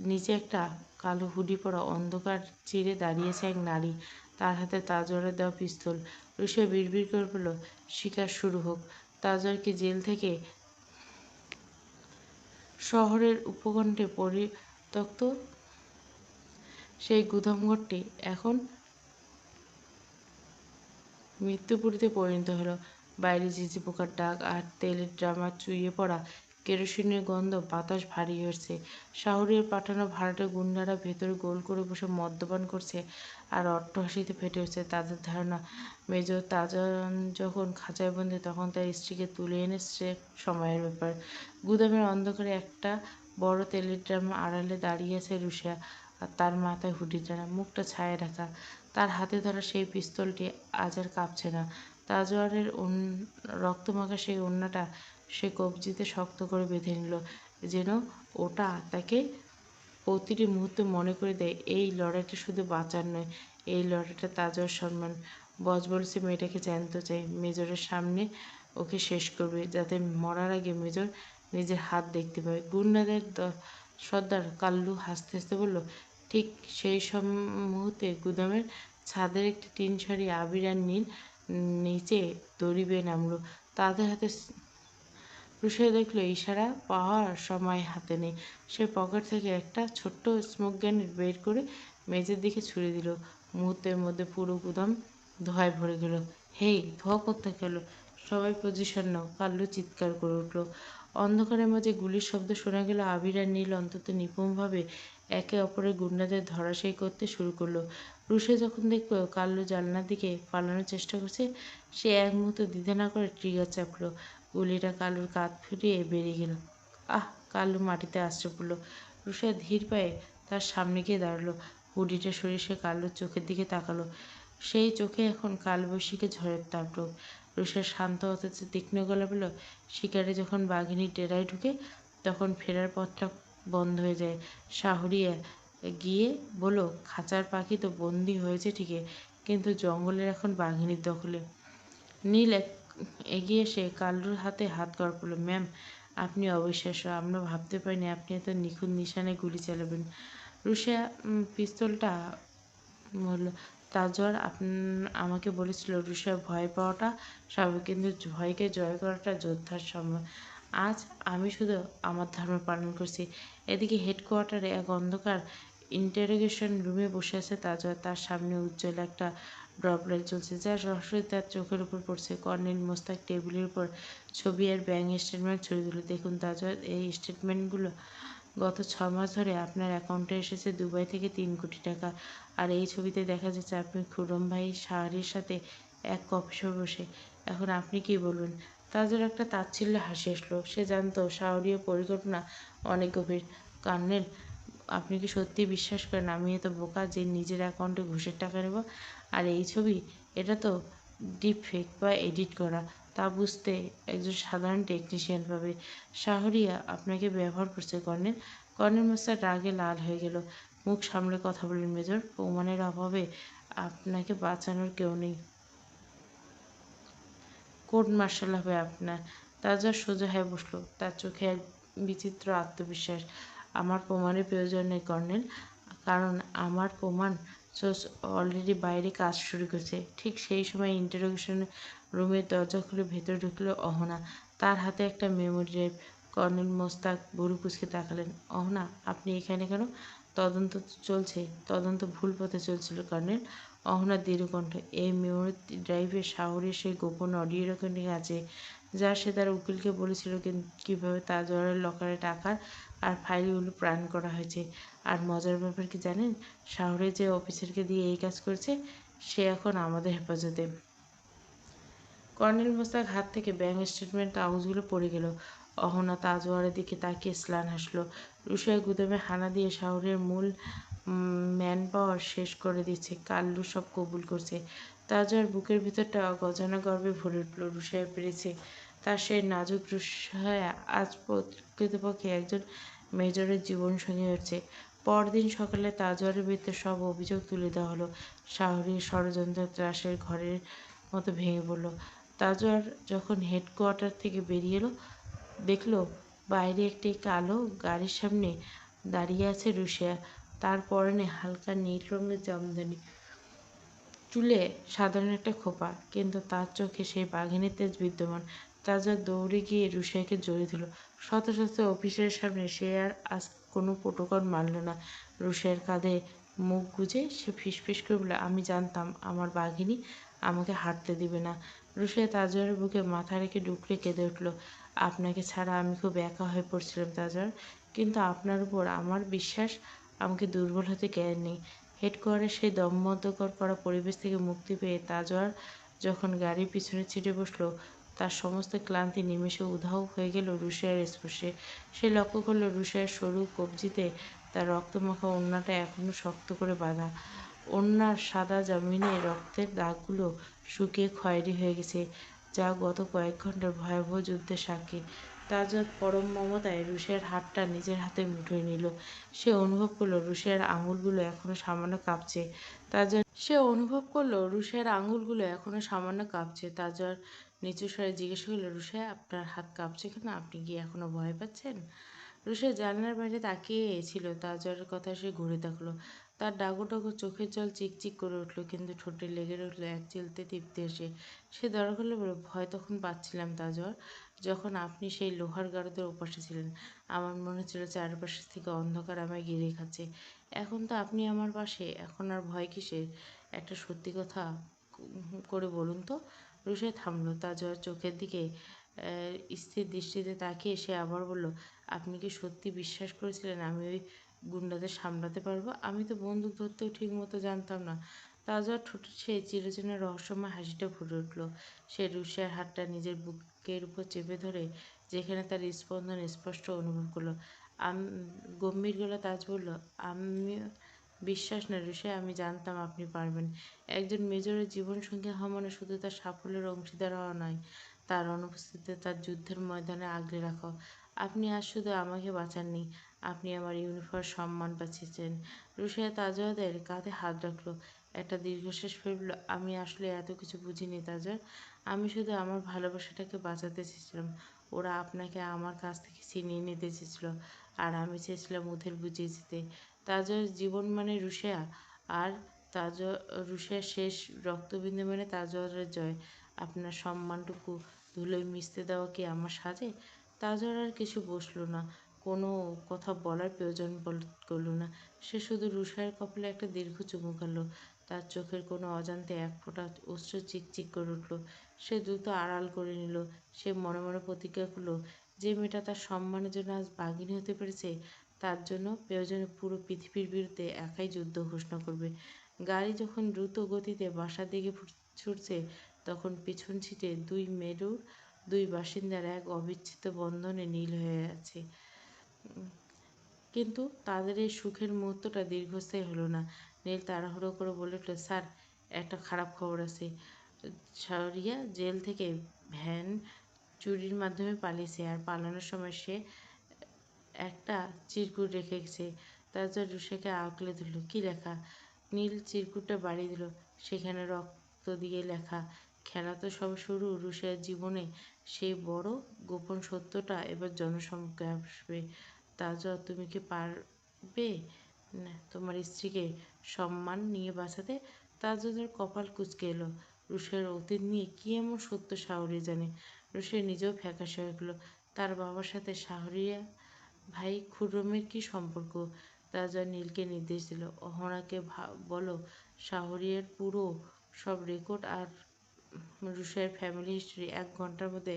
নিচে একটা কালো হুডি পরা অন্ধকার চিরে দাঁড়িয়েছে এক নারী, তার হাতে তাজওয়ারের দেওয়া পিস্তল। রুশা বিড়বিড় করে বলল, শিকার শুরু হোক। তাজওয়ারকে জেল থেকে শহরের উপকণ্ঠে পরিত্যক্ত সেই গুদামঘরটি এখন মৃত্যুপুরীতে পরিণত হলো। বাইরে ঝিঁঝি পোকার ডাক আর তেলের ড্রামা চুইয়ে পড়া কেরোসিনের গন্ধ, বাতাস ভারী হয়েছে। শাহরিয়ার পাঠানো ভাড়াটে গুন্ডারা ভেতরে গোল করে বসে মদ্যপান করছে আর অট্টহাসিতে ফেটে উঠছে। তাদের ধারণা, মেজর তাজওয়ান যখন খাঁচায় বন্দি তখন তার স্ত্রীকে তুলে এনেছে সময়ের ব্যাপার। গুদামের অন্ধকারে একটা বড় তেলের ড্রাম আড়ালে দাঁড়িয়ে আছে রুশিয়া, আর তার মাথায় হুডি টানা, মুখটা ছায়ায় রাখা। তার হাতে ধরা সেই পিস্তলটি আজ আর কাঁপছে না। তাজওয়ারের রক্তমাখা সেই ওড়নাটা সে কবজিতে শক্ত করে বেঁধে নিল, যেন ওটা তাকে প্রতিটি মুহূর্তে মনে করে দেয় এই লড়াইটা শুধু বাঁচার নয়, এই লড়াইটা তাজওয়ার সম্মান। বস বলছে মেয়েটাকে জ্যান্ত চাই, মেজরের সামনে ওকে শেষ করবে, যাতে মরার আগে মেজর নিজের হাত দেখতে পায়। গুন্ডাদের সর্দার কাল্লু হাসতে হাসতে বলল, ঠিক সেই মুহূর্তে গুদামের ছাদের একটি টিন সারি আবির আর নীল নিচে দড়ি বেয়ে নামলো। তাদের হাতে রুশিয়া দেখল ইশারা পাওয়ার সময় হাতে নেই। সে পকেট থেকে একটা ছোট্ট স্মোক গ্রেনেড বের করে মেঝের দিকে ছুড়ে দিল। মুহূর্তের মধ্যে পুরো গুদাম ধোঁয়ায় ভরে গেল। হেই, ধোঁয়া কোত্থেকে এলো? সবাই পজিশন নাও, কাল্লু চিৎকার করে উঠল। অন্ধকারের মাঝে গুলির শব্দ শোনা গেল। আবির আর নীল অত্যন্ত নিপুণভাবে একে অপরের গুন্ডাদের ধরাশায়ী করতে শুরু করলো। রুশে যখন দেখল কাল্লু জানলার দিকে পালানোর চেষ্টা করছে, সে এক মুহূর্ত দ্বিধা না করে ট্রিগার চাপল। গুলিটা কালুর কাঁধ ফুরিয়ে বেরিয়ে গেল। আহ! কালু মাটিতে আছড়ে পড়ল। রুষা ধীর পায়ে তার সামনে গিয়ে দাঁড়ালো। হুডিটা সরিয়ে সে কালুর চোখের দিকে তাকালো। সেই চোখে এখন কালবৈশাখী ঝড়ের তাণ্ডব। রুষা শান্ত অথচ তীক্ষ্ণ গলা বলল, শিকারে যখন বাঘিনী ডেরায় ঢুকে তখন ফেরার পথটা বন্ধ হয়ে যায়। শাহরিয়া গিয়ে বলল, খাঁচার পাখি তো বন্দি হয়েছে ঠিকই, কিন্তু জঙ্গলের এখন বাঘিনীর দখলে। নীল এগিয়ে এসে কাল্লুর হাতে হাত করা পড়ল। ম্যাম, আপনি অবিশ্বাস্য। আমরা ভাবতে পারিনি আপনি এত নিখুঁত নিশানায় গুলি চালাবেন। রুশিয়া পিস্তলটা বলল, তাজওয়ার আমাকে বলেছিল রুশিয়া ভয় পাওয়াটা স্বাভাবিক, কিন্তু ভয়কে জয় করাটা যোদ্ধার সম্মান। আজ আমি শুধু আমার ধর্ম পালন করছি। এদিকে হেডকোয়ার্টারে এক অন্ধকার ইন্টারোগেশন রুমে বসে আছে তাজওয়ার। তার সামনে উজ্জ্বল একটা ড্রপ লাইট জ্বলছে, যা সরাসরি তার চোখের উপর পড়ছে। কর্নেল মোস্তাক টেবিলের উপর ছবি আর ব্যাংক স্টেটমেন্ট ছড়িয়ে দিল। দেখুন তাজওয়ার, এই স্টেটমেন্টগুলো গত 6 মাস ধরে আপনার অ্যাকাউন্টে এসেছে দুবাই থেকে 3 কোটি টাকা। আর এই ছবিতে দেখা যাচ্ছে আপনি খুরম ভাই শাহরির সাথে এক কফি শপে বসে। এখন আপনি কি বলবেন? তাজওয়ার একটা তাচ্ছিল্যে হাসি আসলো। সে জানতো শাহরিয়ার পরিকল্পনা অনেক গভীর। কর্নেল, আপনি কি সত্যিই বিশ্বাস করেন আমি এত বোকা যে নিজের অ্যাকাউন্টে ঘুষের টাকা নেব? আর এই ছবি, এটা তো ডিপফেক বা এডিট করা। তা বুঝতে একজন সাধারণ টেকনিশিয়ান পাবে। শাহরিয়া আপনাকে ব্যবহার করছে কর্নেল। কর্নেল মোস্তাক রাগে লাল হয়ে গেল। মুখ সামলে কথা বললেন, মেজর, প্রমাণের অভাবে আপনাকে বাঁচানোর কেউ নেই। কোর্ট মার্শাল হবে আপনার। তাজা সোজা হয়ে বসলো, তার চোখে এক বিচিত্র আত্মবিশ্বাস। আমার প্রমাণের প্রয়োজন নেই কর্নেল, কারণ আমার প্রমাণ সোর্স অলরেডি বাইরে কাজ শুরু করেছে। ঠিক সেই সময় ইন্টারোগেশন রুমের দরজা খুলে ভেতরে ঢুকলো অহনা। তার হাতে একটা মেমোরি ড্রাইভ। কর্নেল মোস্তাক ভুরু কুঁচকে তাকালেন। অহনা, আপনি এখানে কেন? তদন্ত চলছে। তদন্ত ভুল পথে চলছিল কর্নেল। অহনার দৃঢ়কণ্ঠ। এই মেমোরি ড্রাইভে শাহরিয়ার সেই গোপন অডিও রেকর্ডিং আছে, যা সে তার উকিলকে বলেছিল কীভাবে তাজওয়ারের লকারে টাকার আর ফাইলগুলো প্রাণ করা হয়েছে। আর মজার ব্যাপার কি জানেন? শাহরিয়ার যে অফিসারকে দিয়ে এই কাজ করেছে, সে এখন আমাদের হেফাজতে। কর্নেল মোস্তাক হাত থেকে ব্যাংক স্টেটমেন্ট কাগজগুলো পড়ে গেল। অহনা তাজওয়ারের দিকে তাকিয়ে স্লান হাসল। রুশিয়া গুদামে হানা দিয়ে শাহরিয়ার মূল ম্যান পাওয়ার শেষ করে দিচ্ছে। কাল্লু সব কবুল করছে। তাজওয়ার বুকের ভিতরটা অজানা গর্বে ভরে উঠল। রুশিয়া পেরেছে। তার সেই নাজুক রুশিয়া আজ প্রকৃতপক্ষে একজন মেজরের জীবনসঙ্গী হচ্ছে। পরদিন সকালে তাজওয়ারের বিরুদ্ধে সব অভিযোগ তুলে দেওয়া হলো। শাহরিয়ার ষড়যন্ত্র ত্রাসের ঘরের মতো ভেঙে পড়ল। তাজওয়ার যখন হেডকোয়ার্টার থেকে বেরিয়ে এলো, দেখল বাইরে একটি কালো গাড়ির সামনে দাঁড়িয়ে আছে রুশিয়া। তার পরনে হালকা নীল রঙের জামদানি, চুলে সাধারণ একটা খোঁপা, কিন্তু তার চোখে সেই বাঘিনীর তেজ বিদ্যমান। তাজওয়ার দৌড়ে গিয়ে রুশিয়াকে জড়িয়ে ধরল। শত শত অফিসারের সামনে সে আর আজ কোনো প্রোটোকল মানল না। রুশিয়ার কাঁধে মুখ গুজে সে ফিসফিস করে বলল, আমি জানতাম আমার বাঘিনী আমাকে হাঁটতে দিবে না। রুশিয়া তাজওয়ারের বুকে মাথা রেখে ডুকরে কেঁদে উঠল। আপনাকে ছাড়া আমি খুব একা হয়ে পড়ছিলাম তাজওয়ার, কিন্তু আপনার উপর আমার বিশ্বাস আমাকে দুর্বল হতে দেয়নি। হেডকোয়ার্টারে সেই দমবন্ধকর করা পরিবেশ থেকে মুক্তি পেয়ে তাজওয়ার যখন গাড়ির পিছনে সিটে বসলো, তার সমস্ত ক্লান্তি নিমেষে উধাও হয়ে গেল রুশিয়ার স্পর্শে। সে লক্ষ্য করল রুশিয়ার সরু কবজিতে তার রক্তমাখা ওড়নাটা এখনো শক্ত করে বাঁধা। ওড়নার সাদা জমিনে রক্তের দাগগুলো শুকিয়ে খয়েরি হয়ে গেছে, যা গত কয়েক ঘন্টার ভয়াবহ যুদ্ধের সাক্ষী। তাজওয়ার পরম মমতায় রুশিয়ার হাতটা নিজের হাতে মুঠোয় নিল। সে অনুভব করল রুশিয়ার আঙুলগুলো এখনো সামান্য কাঁপছে। তাজওয়ার নিচু স্বরে জিজ্ঞেস করল, রুশিয়া, আপনার হাত কাঁপছে কেন? আপনি কি এখনো ভয় পাচ্ছেন? রুশিয়া জানালার বাইরে তাকিয়ে ছিল। তাজওয়ারের কথায় সে ঘুরে তাকালো। তার ডাগো ডাগো চোখের জল চিকচিক করে উঠল, কিন্তু ঠোঁটে লেগে রইল এক চিলতে তৃপ্তি এসে। সে ধরা করলে বলল, ভয় তখন পাচ্ছিলাম তাজওয়ার, যখন আপনি সেই লোহার গারদের ওপাশে ছিলেন। আমার মনে হচ্ছিল চারপাশ থেকে অন্ধকার আমায় ঘিরে খাচ্ছে। এখন তো আপনি আমার পাশে, এখন আর ভয় কিসের? একটা সত্যি কথা করে বলুন তো। রুশিয়া থামল। তাজওয়ার চোখের দিকে স্থির দৃষ্টিতে তাকিয়ে সে আবার বলল, আপনি কি সত্যি বিশ্বাস করেছিলেন আমি ওই গুন্ডাদের সামলাতে পারবো? আমি তো বন্দুক ধরতেও ঠিক মতো জানতাম না। তাজওয়ার ঠোঁটে সেই চিরচেনা রহস্যময় হাসিটা ফুটে উঠল। সে রুশিয়ার হাতটা নিজের বুকের উপর চেপে ধরে, যেখানে তার স্পন্দন স্পষ্ট অনুভব করলো। গম্ভীর গলা তাজ বলল, আমি বিশ্বাস না রুশিয়া, আমি জানতাম আপনি পারবেন। একজন মেজরের জীবনসঙ্গী হওয়া মানে শুধু তার সাফল্যের অংশীদার হওয়া নয়, তার অনুপস্থিতিতে তার যুদ্ধের ময়দানে আগলে রাখা। আপনি আজ শুধু আমাকে বাঁচাননি, আপনি আমার ইউনিফর্ম সম্মান বাঁচিয়েছেন। রুশিয়া তাজওয়ারের কাঁধে হাত রাখলো। একটা দীর্ঘশ্বাস ফেলল। আমি আসলে এত কিছু বুঝিনি তাজওয়ার। আমি শুধু আমার ভালোবাসাটাকে বাঁচাতে চেয়েছিলাম। ওরা আপনাকে আমার কাছ থেকে ছিনিয়ে নিতে চেয়েছিল, আর আমি চেয়েছিলাম ওদের বুঝিয়ে দিতে। তাজওয়ার জীবন মানে রুশিয়া, আর তাজওয়ার রুশিয়ার শেষ রক্তবিন্দু মানে তাজওয়ারের জয়। আপনার সম্মানটুকু ধুলোয় মিশতে দেওয়া কি আমার সাজে? তাজওয়ার আর কিছু বসল না, কোনো কথা বলার প্রয়োজন বোধ করল না। সে শুধু রুশিয়ার কপালে একটা দীর্ঘ চুমু খেল। তার চোখের কোনো অজান্তে এক ফোঁটা অশ্রু চিকচিক করে উঠল। সে দ্রুত আড়াল করে নিল। সে মনে মনে প্রতিজ্ঞা করল, যে মেয়েটা তার সম্মানের জন্য আজ বাঘিনী হতে পেরেছে, তার জন্য প্রয়োজনে পুরো পৃথিবীর বিরুদ্ধে একাই যুদ্ধ ঘোষণা করবে। গাড়ি যখন দ্রুত গতিতে বাসার দিকে ছুটছে, তখন পিছন সিটে দুই বাসিন্দার এক অবিচ্ছেদ্য বন্ধনে নীল হয়ে আছে। কিন্তু তাদের এই সুখের মুহূর্তটা দীর্ঘস্থায়ী হলো না। নীল তাড়াহুড়ো করে বলে উঠল, স্যার, একটা খারাপ খবর আছে। শাহরিয়া জেল থেকে ভ্যান চুরির মাধ্যমে পালিয়েছে, আর পালানোর সময় সে একটা চিরকুট রেখে গেছে। তাজওয়ার রুশিয়াকে আঁকলে ধরল। কি লেখা? নীল চিরকুটটা বাড়িয়ে দিল। সেখানে রক্ত দিয়ে লেখা, খেলা তো সবে শুরু, রুশিয়ার জীবনে সেই বড় গোপন সত্যটা এবার জনসম্মুখে আসবে। তাজওয়ার, তুমি কি পারবে না তোমার স্ত্রীকে সম্মান নিয়ে বাঁচাতে? তাজওয়ারের কপাল কুঁচকে এলো। রুশিয়ার অতীত নিয়ে কি এমন সত্য শাহরিয়া জানে? রুশিয়া নিজেও ফ্যাকাশে হয়ে গেল। তার বাবার সাথে শাহরিয়া ভাই খুরমের কী সম্পর্ক? তাজওয়ার নীলকে নির্দেশ দিল, অহনাকে বলো শাহরিয়ার পুরো সব রেকর্ড আর রুশিয়ার ফ্যামিলি হিস্ট্রি 1 ঘন্টার মধ্যে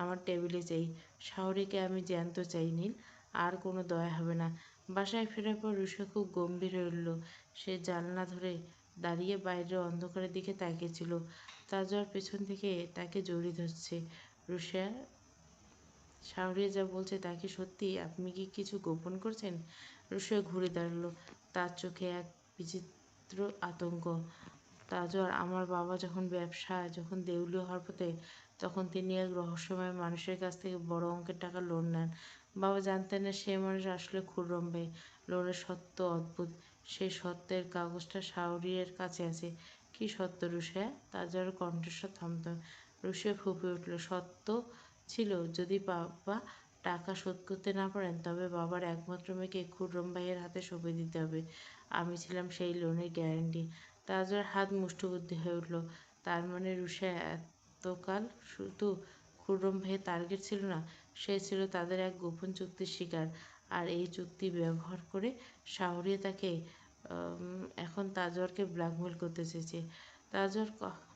আমার টেবিলে চাই। শাহরিয়াকে আমি জ্যান্ত চাই নীল, আর কোনো দয়া হবে না। বাসায় ফেরার পর রুশিয়া খুব গম্ভীর হয়ে উঠল। সে জানলা ধরে দাঁড়িয়ে বাইরের অন্ধকারের দিকে তাকিয়েছিল। তাজওয়ার পেছন থেকে তাকে জড়িয়ে ধরছে। রুশিয়া, শাহরিয়া যা বলছে তা কি সত্যি? আপনি কি কিছু গোপন করছেন? রুশিয়া ঘুরে দাঁড়ালো। তার চোখে এক বিচিত্র আতঙ্ক। তাজওয়ার, আমার বাবা যখন দেউলিয়া হওয়ার পথে, তখন তিনি এক রহস্যময় মানুষের কাছ থেকে বড় অঙ্কের টাকা লোন নেন। বাবা জানতেন না সে মানুষ আসলে খুররম ভাই। লোনের সত্য অদ্ভুত। সেই সত্যের কাগজটা শাহরিয়ার কাছে আছে। কি সত্য রুশিয়া? তাজওয়ার কণ্ঠস্বর থামত। রুশিয়া ফুঁপে উঠল। সত্য ছিল, যদি বাবা টাকা শোধ করতে না পারেন, তবে বাবার একমাত্র মেয়েকে খুররম ভাইয়ের হাতে সঁপে দিতে হবে। আমি ছিলাম সেই লোনের গ্যারান্টি। তাজওয়ার হাত মুষ্টিবদ্ধ হয়ে উঠল। তার মানে রুশিয়া এতকাল শুধু খুররম ভাইয়ের টার্গেট ছিল না, সে ছিল তাদের এক গোপন চুক্তির শিকার। আর এই চুক্তি ব্যবহার করে শাহরিয়া তাকে এখন তাজওয়ারকে ব্ল্যাকমেল করতে চেয়েছে। তাজওয়ার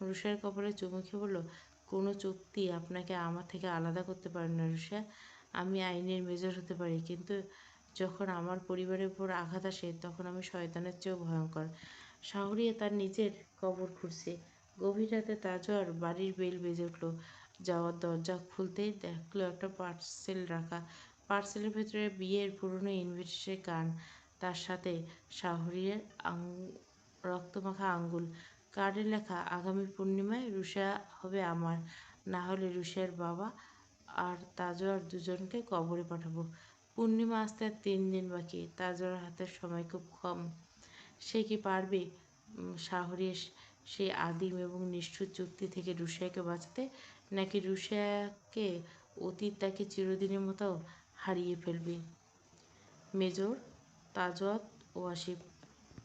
রুশিয়ার কপালে চুমু খেয়ে বলল, কোনো চুক্তি আপনাকে আমার থেকে আলাদা করতে পারে না রুষা। আমি আইনের মেজর হতে পারি, কিন্তু যখন আমার পরিবারের উপর আঘাত আসে তখন আমি শয়তানের চেয়েও ভয়ঙ্কর। শাহরিয়া তার নিজের কবর খুঁড়ছে। গভীর রাতে তাজোয়ার বাড়ির বেল বেজে উঠল। যাওয়ার দরজা খুলতেই দেখলো একটা পার্সেল রাখা। পার্সেলের ভেতরে বিয়ের পুরনো ইনভিটেশনের কার্ড, তার সাথে শাহরিয়ার রক্তমাখা আঙ্গুল। কার্ডে লেখা, আগামী পূর্ণিমায় রুষা হবে আমার, না হলে রুষার বাবা আর তাজোয়ার দুজনকে কবরে পাঠাবো। পূর্ণিমা আসতে আর 3 দিন বাকি। তাজোয়ার হাতের সময় খুব কম। সে কি পারবে শাহরিয়ার সেই আদিম এবং নিষ্ঠুর চুক্তি থেকে রুষাকে বাঁচাতে, নাকি রুষাকে অতীত তাকে চিরদিনের মতো হারিয়ে ফেলবে? মেজর, তাজওয়াত ও আসিফ,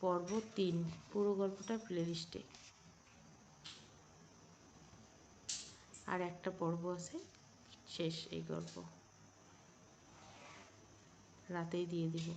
পর্ব 3। পুরো গল্পটা প্লেলিস্টে। আর একটা পর্ব আছে, শেষ এই গল্প রাতেই দিয়ে দিব।